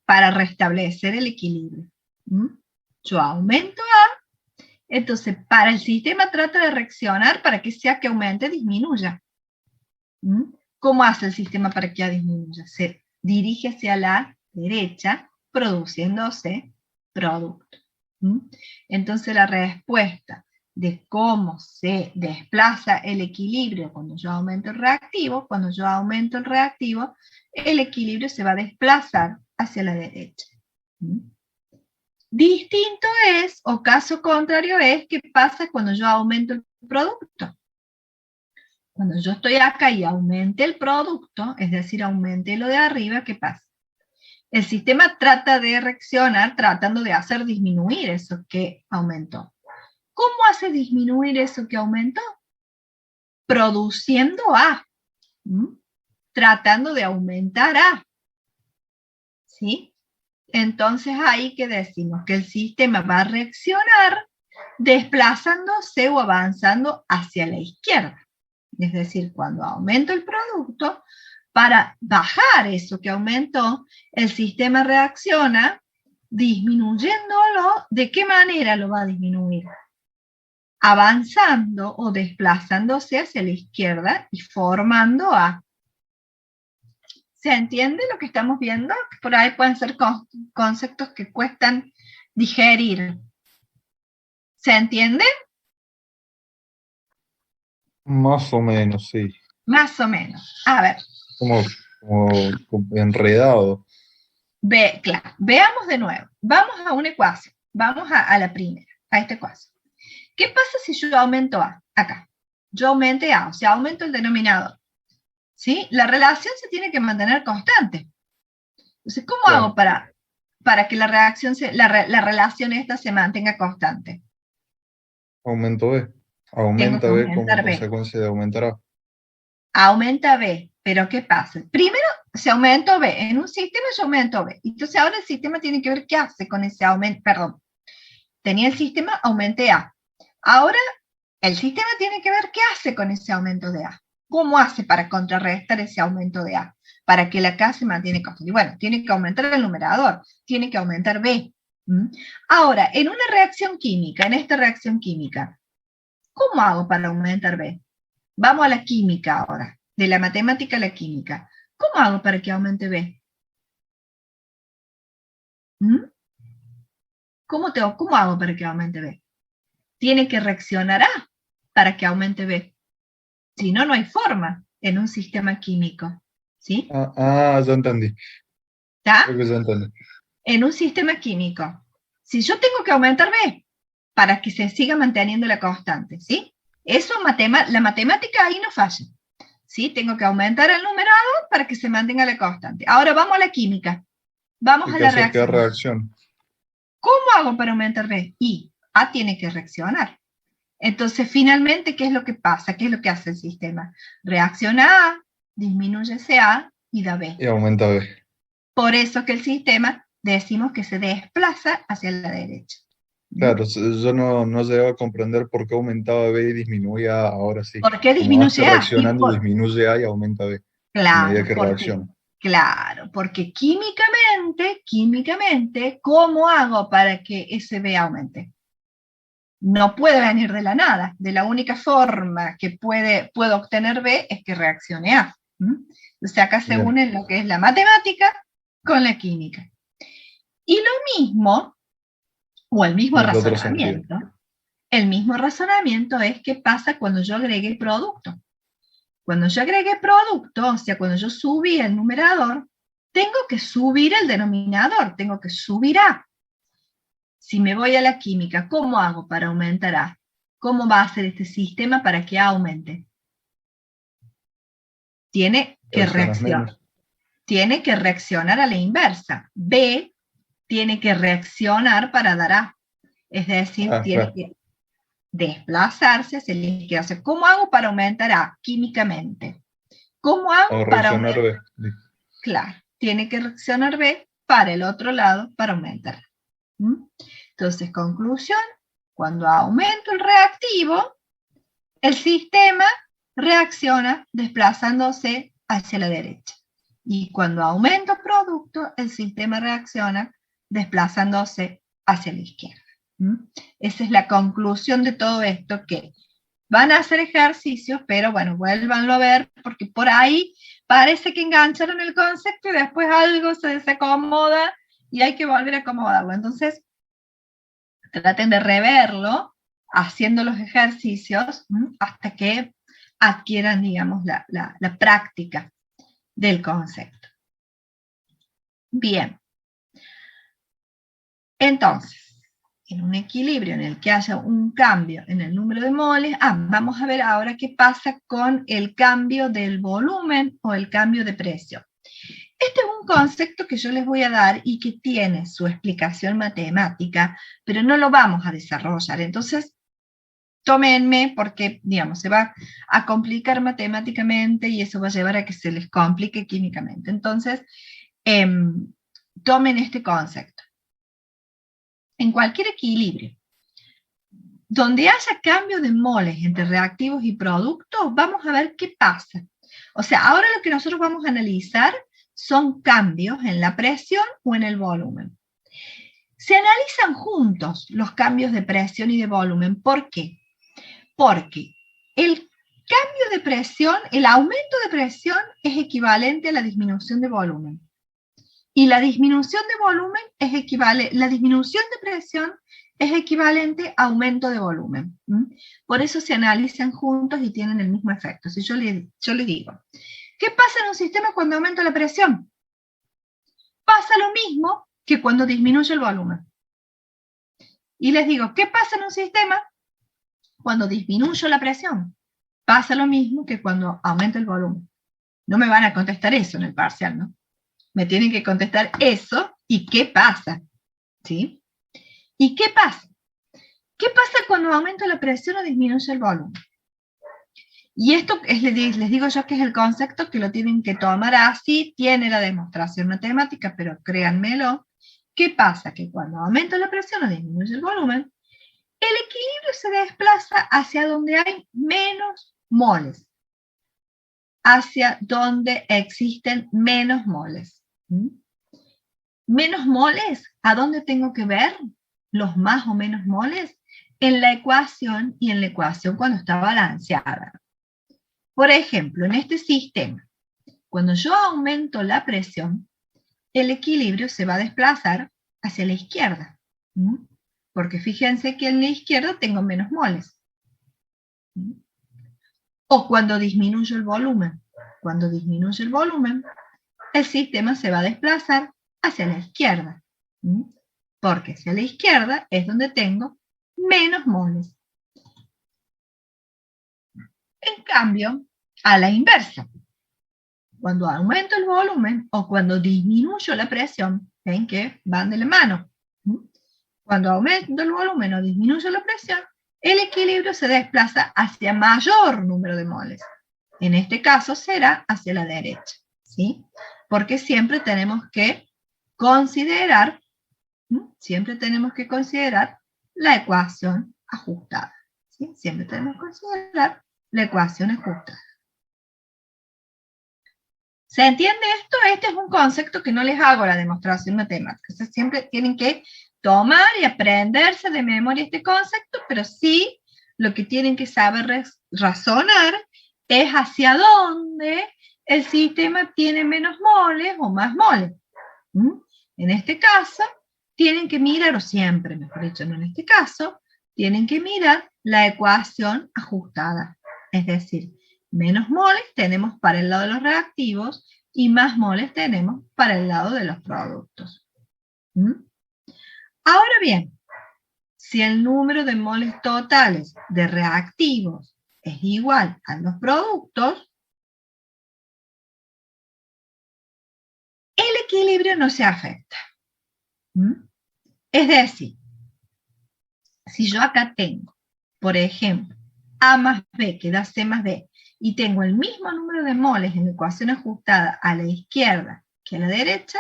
para restablecer el equilibrio. Yo aumento A, entonces para el sistema trata de reaccionar para que sea que aumente, disminuya. ¿Cómo hace el sistema para que A disminuya? Se dirige hacia la derecha, produciéndose producto. Entonces la respuesta de cómo se desplaza el equilibrio cuando yo aumento el reactivo, cuando yo aumento el reactivo, el equilibrio se va a desplazar hacia la derecha. Distinto es, o caso contrario es, ¿qué pasa cuando yo aumento el producto? Cuando yo estoy acá y aumente el producto, es decir, aumente lo de arriba, ¿qué pasa? El sistema trata de reaccionar tratando de hacer disminuir eso que aumentó. ¿Cómo hace disminuir eso que aumentó? Produciendo A, tratando de aumentar A, ¿sí? Entonces ahí que decimos que el sistema va a reaccionar desplazándose o avanzando hacia la izquierda. Es decir, cuando aumento el producto, para bajar eso que aumentó, el sistema reacciona disminuyéndolo. ¿De qué manera lo va a disminuir? Avanzando o desplazándose hacia la izquierda y formando A. ¿Se entiende lo que estamos viendo? Por ahí pueden ser conceptos que cuestan digerir. ¿Se entiende? Más o menos, sí. Más o menos. A ver. Como enredado. Claro, veamos de nuevo. Vamos a una ecuación. Vamos a la primera, a esta ecuación. ¿Qué pasa si yo aumento A? Acá. Yo aumente A, o sea, aumento el denominador. ¿Sí? La relación se tiene que mantener constante. Entonces, ¿cómo hago para que la relación esta se mantenga constante? Aumento B. Aumenta B como consecuencia de aumentar A. Aumenta B, pero ¿qué pasa? Primero se aumentó B, en un sistema yo aumento B. Entonces ahora el sistema tiene que ver qué hace con ese aumento, perdón. Tenía el sistema, aumenté A. Ahora el sistema tiene que ver qué hace con ese aumento de A. ¿Cómo hace para contrarrestar ese aumento de A? Para que la K se mantiene constante. Y bueno, tiene que aumentar el numerador, tiene que aumentar B. Ahora, en una reacción química, en esta reacción química, ¿cómo hago para aumentar B? Vamos a la química ahora, de la matemática a la química. ¿Cómo hago para que aumente B? ¿Cómo hago para que aumente B? Tiene que reaccionar A para que aumente B. Si no, no hay forma en un sistema químico. ¿Sí? Ya entendí. ¿Está? Creo que ya entendí. En un sistema químico, si yo tengo que aumentar B para que se siga manteniendo la constante, ¿sí? Eso, la matemática ahí no falla. ¿Sí? Tengo que aumentar el numerador para que se mantenga la constante. Ahora vamos a la química. Vamos a la reacción. ¿Cómo hago para aumentar B? Y A tiene que reaccionar. Entonces, finalmente, ¿qué es lo que pasa? ¿Qué es lo que hace el sistema? Reacciona A, disminuye ese A y da B. Y aumenta B. Por eso que el sistema decimos que se desplaza hacia la derecha. Claro, yo no llegaba a comprender por qué aumentaba B y disminuía A, ahora sí. ¿Por qué disminuye A? Reaccionando, disminuye A y aumenta B. Claro, a medida que reacciona. Claro, porque químicamente, ¿cómo hago para que ese B aumente? No puede venir de la nada. De la única forma que puedo obtener B es que reaccione A. Entonces acá se une lo que es la matemática con la química. Y lo mismo, o el mismo razonamiento, es qué pasa cuando yo agregue producto. Cuando yo agregué producto, o sea, cuando yo subí el numerador, tengo que subir el denominador, tengo que subir A. Si me voy a la química, ¿cómo hago para aumentar A? ¿Cómo va a ser este sistema para que A aumente? Tiene que reaccionar. Tiene que reaccionar a la inversa. B tiene que reaccionar para dar A. Es decir, tiene que desplazarse hacia la izquierda. ¿Cómo hago para aumentar A químicamente? ¿Cómo hago para aumentar B? Claro, tiene que reaccionar B para el otro lado para aumentar. Entonces, conclusión, cuando aumento el reactivo, el sistema reacciona desplazándose hacia la derecha. Y cuando aumento producto, el sistema reacciona desplazándose hacia la izquierda. Esa es la conclusión de todo esto, que van a hacer ejercicios, pero bueno, vuélvanlo a ver, porque por ahí parece que engancharon el concepto y después algo se desacomoda y hay que volver a acomodarlo. Entonces, traten de reverlo haciendo los ejercicios hasta que adquieran, digamos, la práctica del concepto. Bien. Entonces, en un equilibrio en el que haya un cambio en el número de moles, vamos a ver ahora qué pasa con el cambio del volumen o el cambio de presión. Este es un concepto que yo les voy a dar y que tiene su explicación matemática, pero no lo vamos a desarrollar. Entonces, tómenme porque, digamos, se va a complicar matemáticamente y eso va a llevar a que se les complique químicamente. Entonces, tomen este concepto. En cualquier equilibrio, donde haya cambio de moles entre reactivos y productos, vamos a ver qué pasa. O sea, ahora lo que nosotros vamos a analizar son cambios en la presión o en el volumen. Se analizan juntos los cambios de presión y de volumen. ¿Por qué? Porque el cambio de presión, el aumento de presión es equivalente a la disminución de volumen. Y la disminución de volumen es equivalente, la disminución de presión es equivalente a aumento de volumen. Por eso se analizan juntos y tienen el mismo efecto. Si yo les digo, ¿qué pasa en un sistema cuando aumenta la presión? Pasa lo mismo que cuando disminuye el volumen. Y les digo, ¿qué pasa en un sistema cuando disminuyo la presión? Pasa lo mismo que cuando aumenta el volumen. No me van a contestar eso en el parcial, ¿no? Me tienen que contestar eso y qué pasa, ¿sí? ¿Y qué pasa? ¿Qué pasa cuando aumenta la presión o disminuye el volumen? Y esto les digo yo que es el concepto que lo tienen que tomar así, tiene la demostración matemática, pero créanmelo. ¿Qué pasa? Que cuando aumenta la presión o disminuye el volumen, el equilibrio se desplaza hacia donde hay menos moles, hacia donde existen menos moles. Menos moles, ¿a dónde tengo que ver los más o menos moles? En la ecuación y en la ecuación cuando está balanceada. Por ejemplo, en este sistema, cuando yo aumento la presión, el equilibrio se va a desplazar hacia la izquierda. Porque fíjense que en la izquierda tengo menos moles. O cuando disminuyo el volumen. Cuando disminuye el volumen, el sistema se va a desplazar hacia la izquierda. Porque hacia la izquierda es donde tengo menos moles. En cambio, a la inversa, cuando aumento el volumen o cuando disminuyo la presión, ven que van de la mano. Cuando aumento el volumen o disminuyo la presión, el equilibrio se desplaza hacia mayor número de moles. En este caso será hacia la derecha, ¿sí? Porque siempre tenemos que considerar la ecuación ajustada. ¿Sí? Siempre tenemos que considerar la ecuación ajustada. ¿Se entiende esto? Este es un concepto que no les hago la demostración matemática. O sea, siempre tienen que tomar y aprenderse de memoria este concepto, pero sí lo que tienen que saber razonar es hacia dónde el sistema tiene menos moles o más moles. En este caso, tienen que mirar, o siempre, mejor dicho, no en este caso, tienen que mirar la ecuación ajustada. Es decir, menos moles tenemos para el lado de los reactivos y más moles tenemos para el lado de los productos. Ahora bien, si el número de moles totales de reactivos es igual a los productos, el equilibrio no se afecta. Es decir, si yo acá tengo, por ejemplo, A más B que da C más D, y tengo el mismo número de moles en la ecuación ajustada a la izquierda que a la derecha,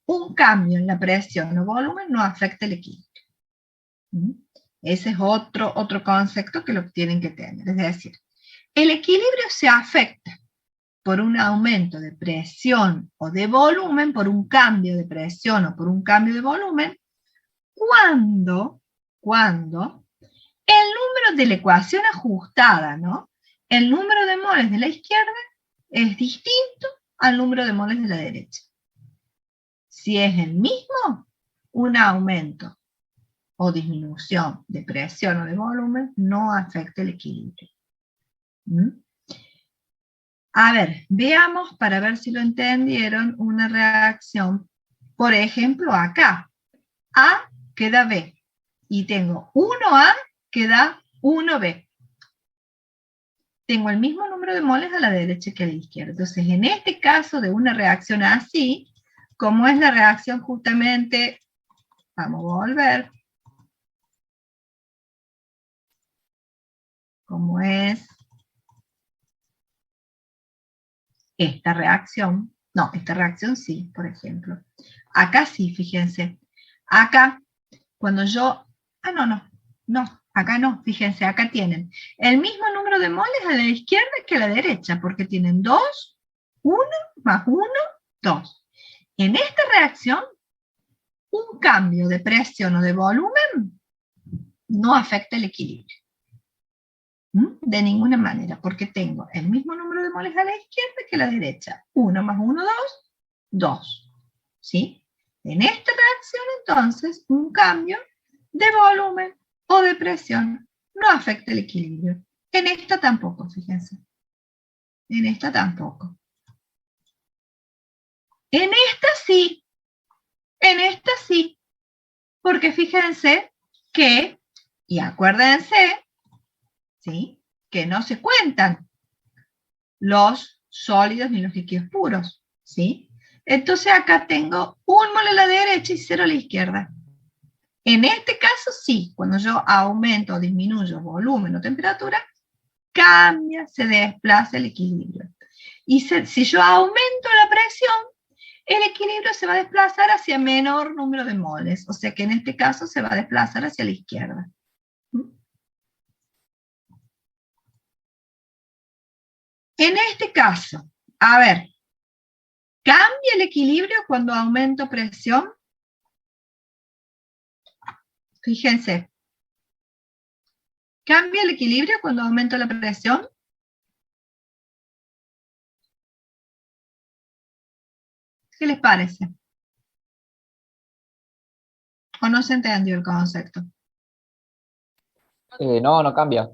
un cambio en la presión o volumen no afecta el equilibrio. Ese es otro concepto que lo tienen que tener. Es decir, el equilibrio se afecta por un aumento de presión o de volumen, por un cambio de presión o por un cambio de volumen, cuando el número de la ecuación ajustada, ¿no? El número de moles de la izquierda es distinto al número de moles de la derecha. Si es el mismo, un aumento o disminución de presión o de volumen no afecta el equilibrio. ¿Mm? A ver, veamos para ver si lo entendieron una reacción. Por ejemplo, acá, A que da B, y tengo 1A que da 1B. Tengo el mismo número de moles a la derecha que a la izquierda. Entonces, en este caso de una reacción así, como es la reacción justamente, vamos a volver, como es esta reacción, no, esta reacción sí, por ejemplo. Acá sí, fíjense. Acá, cuando yo, acá no, fíjense, acá tienen el mismo número de moles a la izquierda que a la derecha, porque tienen 2, 1 más 1, 2. En esta reacción, un cambio de presión o de volumen no afecta el equilibrio. De ninguna manera, porque tengo el mismo número de moles a la izquierda que a la derecha. 1 más 1, 2, 2. ¿Sí? En esta reacción, entonces, un cambio de volumen o de presión no afecta el equilibrio. En esta tampoco, fíjense. En esta tampoco. En esta sí. En esta sí. Porque fíjense que, y acuérdense, ¿sí?, que no se cuentan los sólidos ni los líquidos puros, ¿sí? Entonces acá tengo un mol a la derecha y 0 a la izquierda. En este caso sí, cuando yo aumento o disminuyo volumen o temperatura, cambia, se desplaza el equilibrio. Y si yo aumento la presión, el equilibrio se va a desplazar hacia menor número de moles, o sea que en este caso se va a desplazar hacia la izquierda. En este caso, a ver, ¿cambia el equilibrio cuando aumento presión? Fíjense. ¿Cambia el equilibrio cuando aumento la presión? ¿Qué les parece? ¿O no se entendió el concepto? No, no cambia.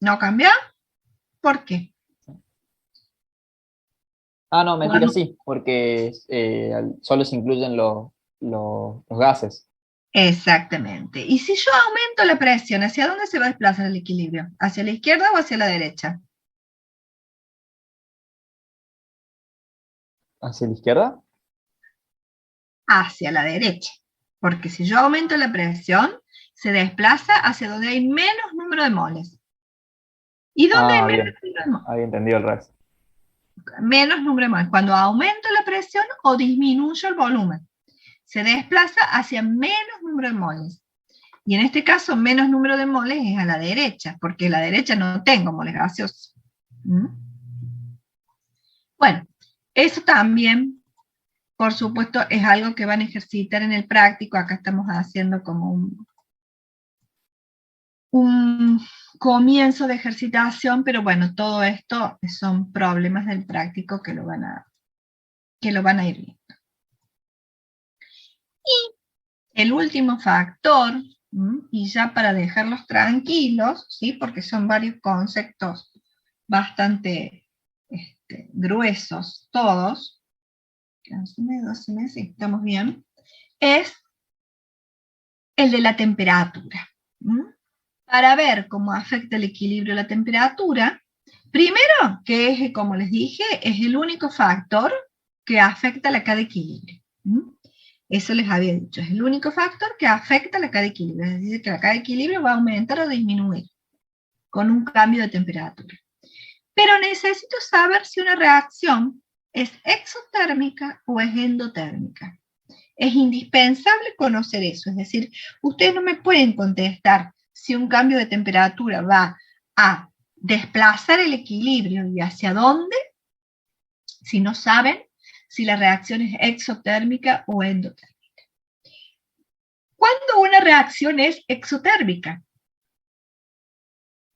¿No cambia? ¿Por qué? Ah, no, mentira, Cuando- sí, porque solo se incluyen los gases. Exactamente. Y si yo aumento la presión, ¿hacia dónde se va a desplazar el equilibrio? ¿Hacia la izquierda o hacia la derecha? ¿Hacia la izquierda? Hacia la derecha. Porque si yo aumento la presión, se desplaza hacia donde hay menos número de moles. ¿Y dónde hay Ah, menos bien, número de moles? había entendido el resto. Menos número de moles. Cuando aumento la presión o disminuyo el volumen, se desplaza hacia menos número de moles. Y en este caso, menos número de moles es a la derecha, porque a la derecha no tengo moles gaseosos. Bueno, eso también, por supuesto, es algo que van a ejercitar en el práctico. Acá estamos haciendo como un comienzo de ejercitación, pero bueno, todo esto son problemas del práctico que lo van a ir viendo. Y el último factor, y ya para dejarlos tranquilos, ¿sí?, porque son varios conceptos bastante gruesos todos, sí, estamos bien, es el de la temperatura. Para ver cómo afecta el equilibrio la temperatura, primero, que es, como les dije, es el único factor que afecta la cada equilibrio. Eso les había dicho, es el único factor que afecta la cada equilibrio, es decir, que la cada equilibrio va a aumentar o disminuir con un cambio de temperatura. Pero necesito saber si una reacción es exotérmica o es endotérmica. Es indispensable conocer eso, es decir, ustedes no me pueden contestar si un cambio de temperatura va a desplazar el equilibrio y hacia dónde, si no saben si la reacción es exotérmica o endotérmica. ¿Cuándo una reacción es exotérmica?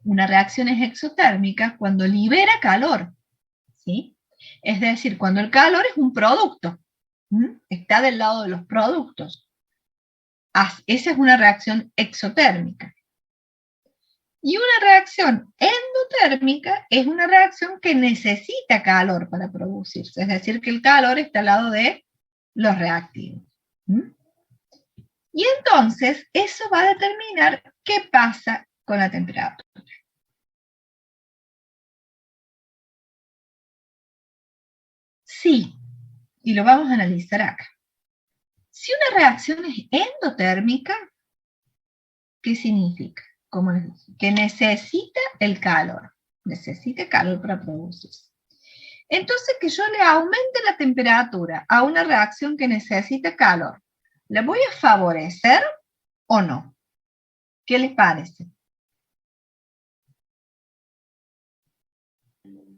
Una reacción es exotérmica cuando libera calor, ¿sí? Es decir, cuando el calor es un producto, está del lado de los productos. Esa es una reacción exotérmica. Y una reacción endotérmica es una reacción que necesita calor para producirse, es decir, que el calor está al lado de los reactivos. ¿Mm? Y entonces eso va a determinar qué pasa con la temperatura. Sí, y lo vamos a analizar acá. Si una reacción es endotérmica, ¿qué significa? Como les dije, que necesita el calor. Necesita calor para producirse. Entonces, que yo le aumente la temperatura a una reacción que necesita calor, ¿la voy a favorecer o no? ¿Qué les parece?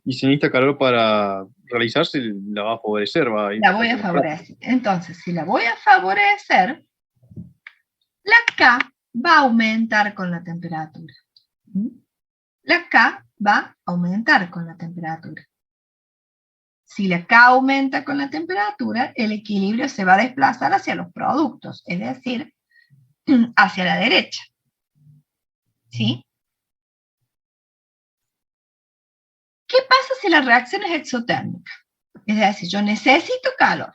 Y si necesita calor para realizarse, la va a favorecer, va a ir La voy a favorecer. Entonces, si la voy a favorecer, la K va a aumentar con la temperatura. La K va a aumentar con la temperatura. Si la K aumenta con la temperatura, el equilibrio se va a desplazar hacia los productos, es decir, hacia la derecha. ¿Sí? ¿Qué pasa si la reacción es exotérmica? Es decir, yo necesito calor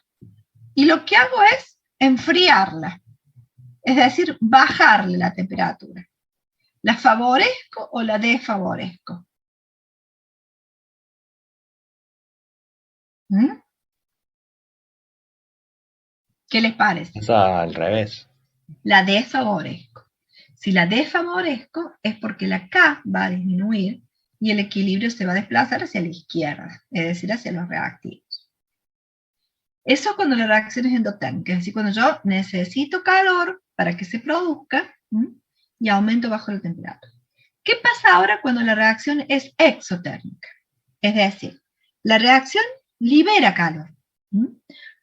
y lo que hago es enfriarla, es decir, bajarle la temperatura. ¿La favorezco o la desfavorezco? ¿Mm? ¿Qué les parece? Es al revés. La desfavorezco. Si la desfavorezco es porque la K va a disminuir y el equilibrio se va a desplazar hacia la izquierda, es decir, hacia los reactivos. Eso es cuando la reacción es endotérmica, es decir, cuando yo necesito calor para que se produzca y aumento bajo la temperatura. ¿Qué pasa ahora cuando la reacción es exotérmica? Es decir, la reacción libera calor.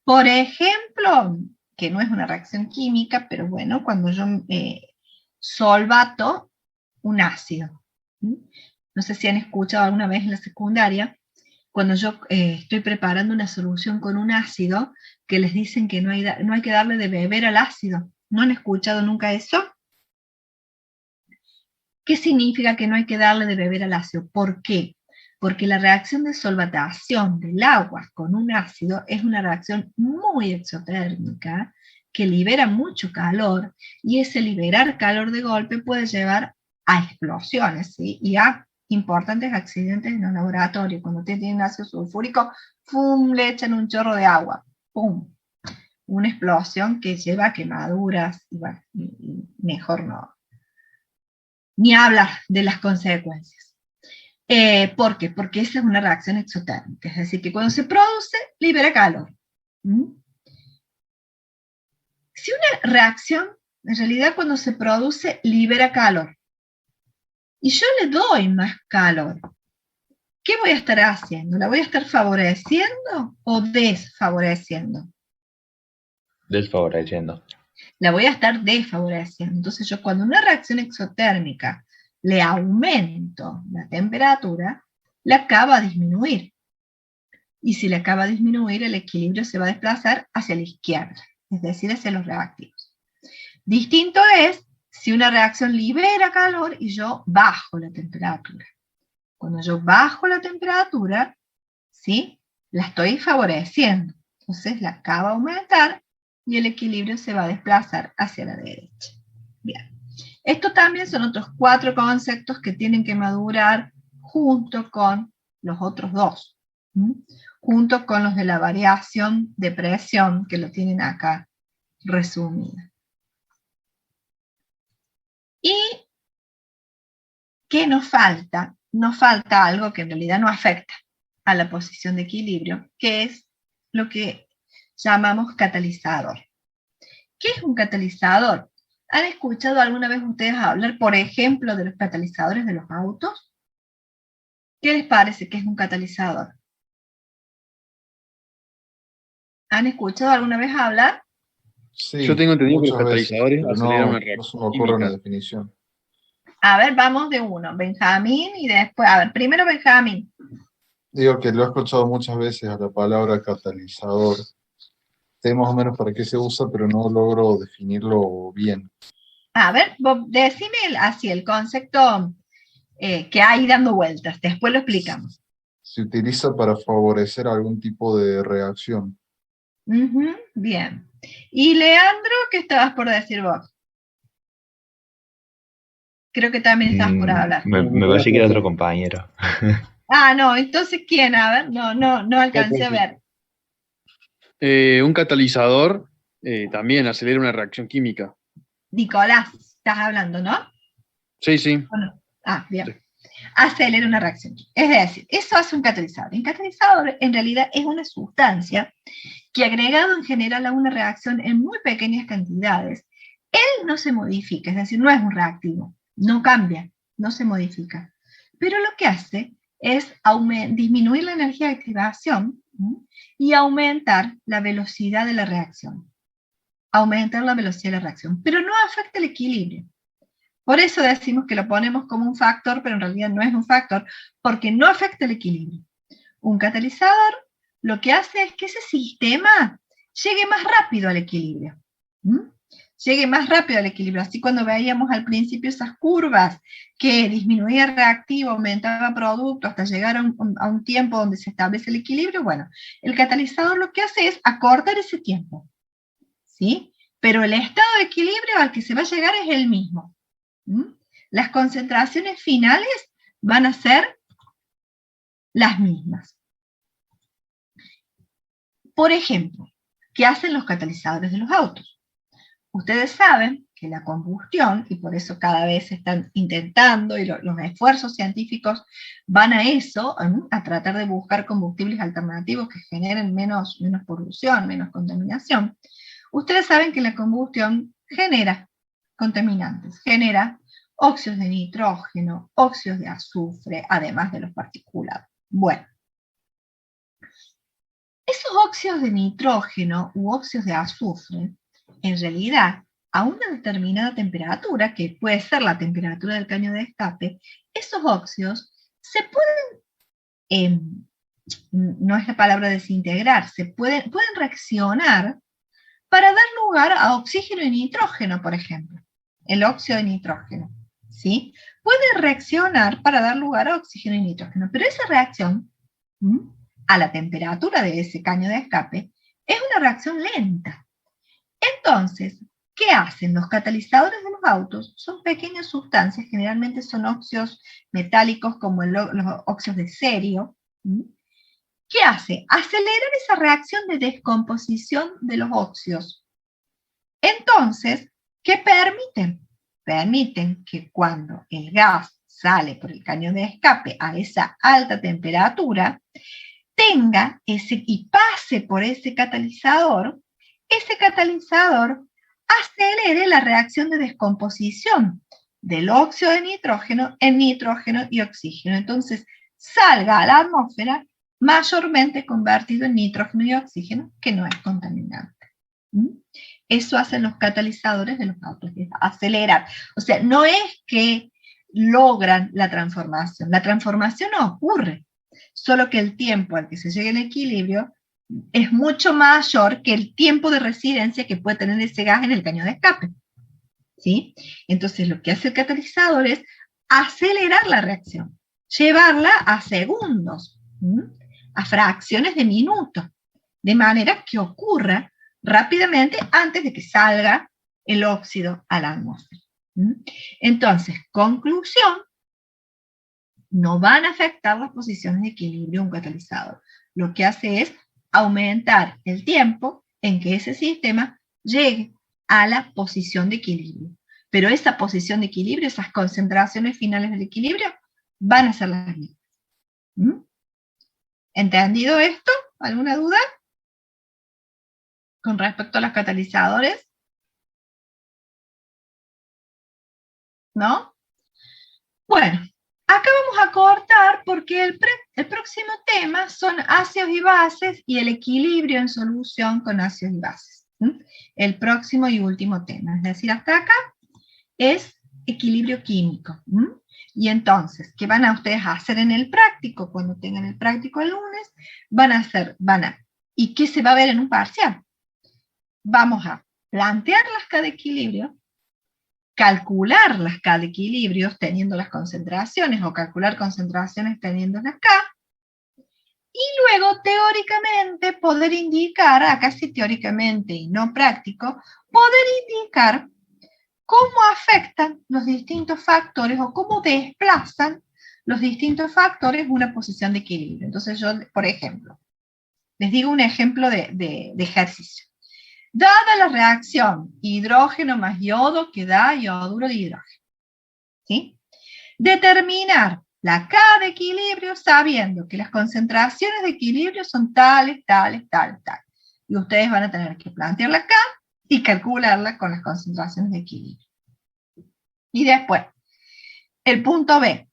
Por ejemplo, que no es una reacción química, pero bueno, cuando yo solvato un ácido. No sé si han escuchado alguna vez en la secundaria, cuando yo estoy preparando una solución con un ácido, que les dicen que no hay que darle de beber al ácido. ¿No han escuchado nunca eso? ¿Qué significa que no hay que darle de beber al ácido? ¿Por qué? Porque la reacción de solvatación del agua con un ácido es una reacción muy exotérmica que libera mucho calor y ese liberar calor de golpe puede llevar a explosiones, ¿sí? Y a importantes accidentes en el laboratorio. Cuando tienen ácido sulfúrico, ¡pum!, le echan un chorro de agua. ¡Pum! Una explosión que lleva a quemaduras y bueno, mejor no. Ni hablar de las consecuencias. ¿Por qué? Porque esa es una reacción exotérmica, es decir, que cuando se produce, libera calor. Si una reacción, en realidad cuando se produce, libera calor, y yo le doy más calor, ¿qué voy a estar haciendo? ¿La voy a estar favoreciendo o desfavoreciendo? Desfavoreciendo. La voy a estar desfavoreciendo. Entonces yo cuando una reacción exotérmica le aumento la temperatura, la K va a disminuir. Y si la K va a disminuir, el equilibrio se va a desplazar hacia la izquierda, es decir, hacia los reactivos. Distinto es si una reacción libera calor y yo bajo la temperatura. Cuando yo bajo la temperatura, ¿sí?, la estoy favoreciendo. Entonces la K va a aumentar y el equilibrio se va a desplazar hacia la derecha. Bien. Estos también son otros 4 conceptos que tienen que madurar junto con los otros 2, junto con los de la variación de presión, que lo tienen acá resumido. ¿Y qué nos falta? Nos falta algo que en realidad no afecta a la posición de equilibrio, que es lo que llamamos catalizador. ¿Qué es un catalizador? ¿Han escuchado alguna vez ustedes hablar, por ejemplo, de los catalizadores de los autos? ¿Qué les parece que es un catalizador? ¿Han escuchado alguna vez hablar? Sí, Yo tengo entendido que los muchas veces, catalizadores pero aceleran una no se reacción me ocurre una química. definición. A ver, vamos de uno. Benjamín y después, a ver, primero Benjamín. Digo que lo he escuchado muchas veces a la palabra catalizador, Sé más o menos para qué se usa, pero no logro definirlo bien. A ver, Bob, decime así el concepto que hay dando vueltas, después lo explicamos. Se utiliza para favorecer algún tipo de reacción. Ujú, bien. Y Leandro, ¿qué estabas por decir vos? Creo que también estabas por hablar. Me parece que era otro compañero. Ah, no, entonces ¿quién? A ver, no alcancé a ver. Un catalizador también acelera una reacción química. Nicolás, estás hablando, ¿no? Sí, sí. ¿O no? Ah, bien. Sí. Acelera una reacción. Es decir, eso hace un catalizador. Un catalizador en realidad es una sustancia que agregado en general a una reacción en muy pequeñas cantidades, él no se modifica, es decir, no es un reactivo, no cambia, no se modifica. Pero lo que hace es disminuir la energía de activación, ¿sí? Y aumentar la velocidad de la reacción. Aumentar la velocidad de la reacción, pero no afecta el equilibrio. Por eso decimos que lo ponemos como un factor, pero en realidad no es un factor, porque no afecta el equilibrio. Un catalizador lo que hace es que ese sistema llegue más rápido al equilibrio. ¿Mm? Llegue más rápido al equilibrio. Así cuando veíamos al principio esas curvas que disminuía el reactivo, aumentaba producto hasta llegar a un tiempo donde se establece el equilibrio, bueno, el catalizador lo que hace es acortar ese tiempo. ¿Sí? Pero el estado de equilibrio al que se va a llegar es el mismo. ¿Mm? Las concentraciones finales van a ser las mismas. Por ejemplo, ¿qué hacen los catalizadores de los autos? Ustedes saben que la combustión, y por eso cada vez se están intentando, y los esfuerzos científicos van a eso, a tratar de buscar combustibles alternativos que generen menos polución, menos contaminación. Ustedes saben que la combustión genera contaminantes, genera óxidos de nitrógeno, óxidos de azufre, además de los particulados. Bueno, esos óxidos de nitrógeno u óxidos de azufre, en realidad, a una determinada temperatura, que puede ser la temperatura del caño de escape, esos óxidos se pueden, no es la palabra desintegrar, pueden reaccionar para dar lugar a oxígeno y nitrógeno, por ejemplo. El óxido de nitrógeno, ¿sí? Puede reaccionar para dar lugar a oxígeno y nitrógeno, pero esa reacción, a la temperatura de ese caño de escape, es una reacción lenta. Entonces, ¿qué hacen los catalizadores de los autos? Son pequeñas sustancias, generalmente son óxidos metálicos como los óxidos de cerio. ¿Qué hace? Acelerar esa reacción de descomposición de los óxidos. Entonces, ¿qué permiten? Permiten que cuando el gas sale por el caño de escape a esa alta temperatura, tenga y pase por ese catalizador acelere la reacción de descomposición del óxido de nitrógeno en nitrógeno y oxígeno. Entonces, salga a la atmósfera mayormente convertido en nitrógeno y oxígeno, que no es contaminante. Eso hacen los catalizadores de los autos, acelerar. O sea, no es que logran la transformación no ocurre, solo que el tiempo al que se llegue al equilibrio es mucho mayor que el tiempo de residencia que puede tener ese gas en el caño de escape. ¿Sí? Entonces lo que hace el catalizador es acelerar la reacción, llevarla a segundos, a fracciones de minutos, de manera que ocurra rápidamente antes de que salga el óxido a la atmósfera. Entonces, conclusión, no van a afectar las posiciones de equilibrio un catalizador. Lo que hace es aumentar el tiempo en que ese sistema llegue a la posición de equilibrio. Pero esa posición de equilibrio, esas concentraciones finales del equilibrio, van a ser las mismas. ¿Entendido esto? ¿Alguna duda con respecto a los catalizadores? ¿No? Bueno, acá vamos a cortar porque el próximo tema son ácidos y bases y el equilibrio en solución con ácidos y bases. El próximo y último tema, es decir, hasta acá es equilibrio químico. Y entonces, ¿qué van a ustedes a hacer en el práctico? Cuando tengan el práctico el lunes, ¿y qué se va a ver en un parcial? vamos a plantear la escala de equilibrio, calcular la escala de equilibrios teniendo las concentraciones, o calcular concentraciones teniéndolas acá, y luego teóricamente poder indicar, acá sí teóricamente y no práctico, poder indicar cómo afectan los distintos factores o cómo desplazan los distintos factores una posición de equilibrio. Entonces yo, por ejemplo, les digo un ejemplo de ejercicio. Dada la reacción hidrógeno más yodo que da yoduro de hidrógeno, ¿sí? Determinar la K de equilibrio sabiendo que las concentraciones de equilibrio son tales, tales, tales, tales. Y ustedes van a tener que plantear la K y calcularla con las concentraciones de equilibrio. Y después, el punto B.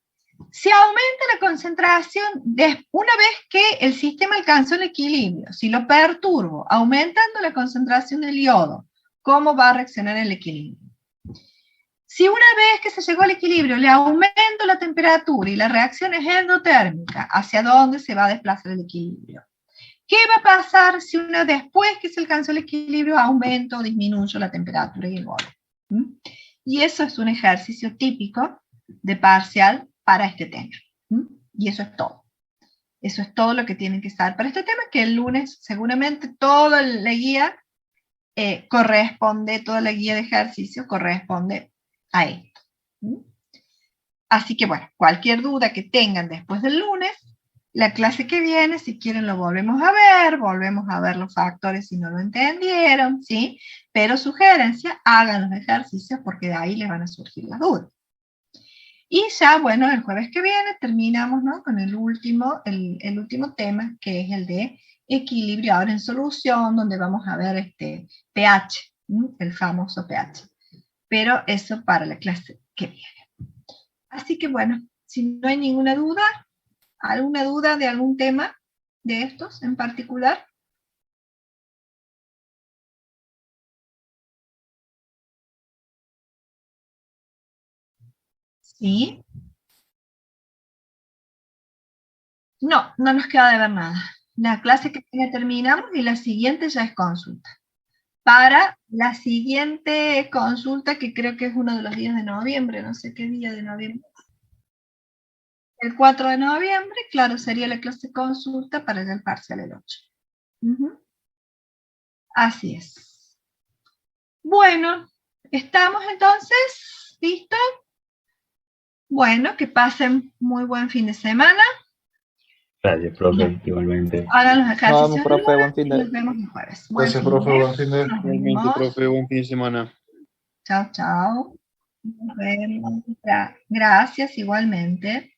Si aumenta la concentración, una vez que el sistema alcanzó el equilibrio, si lo perturbo, aumentando la concentración del yodo, ¿cómo va a reaccionar el equilibrio? Si una vez que se llegó al equilibrio le aumento la temperatura y la reacción es endotérmica, ¿hacia dónde se va a desplazar el equilibrio? ¿Qué va a pasar si después que se alcanzó el equilibrio aumento o disminuyo la temperatura y el volumen? Y eso es un ejercicio típico de parcial para este tema. Y eso es todo. Eso es todo lo que tienen que saber para este tema, que el lunes seguramente toda la guía toda la guía de ejercicio corresponde a esto. Así que bueno, cualquier duda que tengan después del lunes, la clase que viene, si quieren lo volvemos a ver los factores si no lo entendieron, ¿sí? Pero sugerencia, hagan los ejercicios porque de ahí les van a surgir las dudas. Y ya, bueno, el jueves que viene terminamos, ¿no?, con el último tema, que es el de equilibrio ahora en solución, donde vamos a ver pH, el famoso pH. Pero eso para la clase que viene. Así que bueno, si no hay ninguna duda, ¿alguna duda de algún tema de estos en particular? ¿Sí? No, no nos queda de ver nada. La clase que viene terminamos y la siguiente ya es consulta. Para la siguiente consulta, que creo que es uno de los días de noviembre, no sé qué día de noviembre. El 4 de noviembre, claro, sería la clase consulta para el parcial el 8. Así es. Bueno, ¿estamos entonces? ¿Listo? Bueno, que pasen muy buen fin de semana. Gracias, profe, igualmente. Hagan los ejercicios. Nos vemos, profe, buen fin de- Nos vemos el jueves. Buen Gracias, fin profe, de- buen fin de. Nos Realmente, vemos. profe, buen fin de semana. Chao, chao. Nos vemos. Gracias igualmente.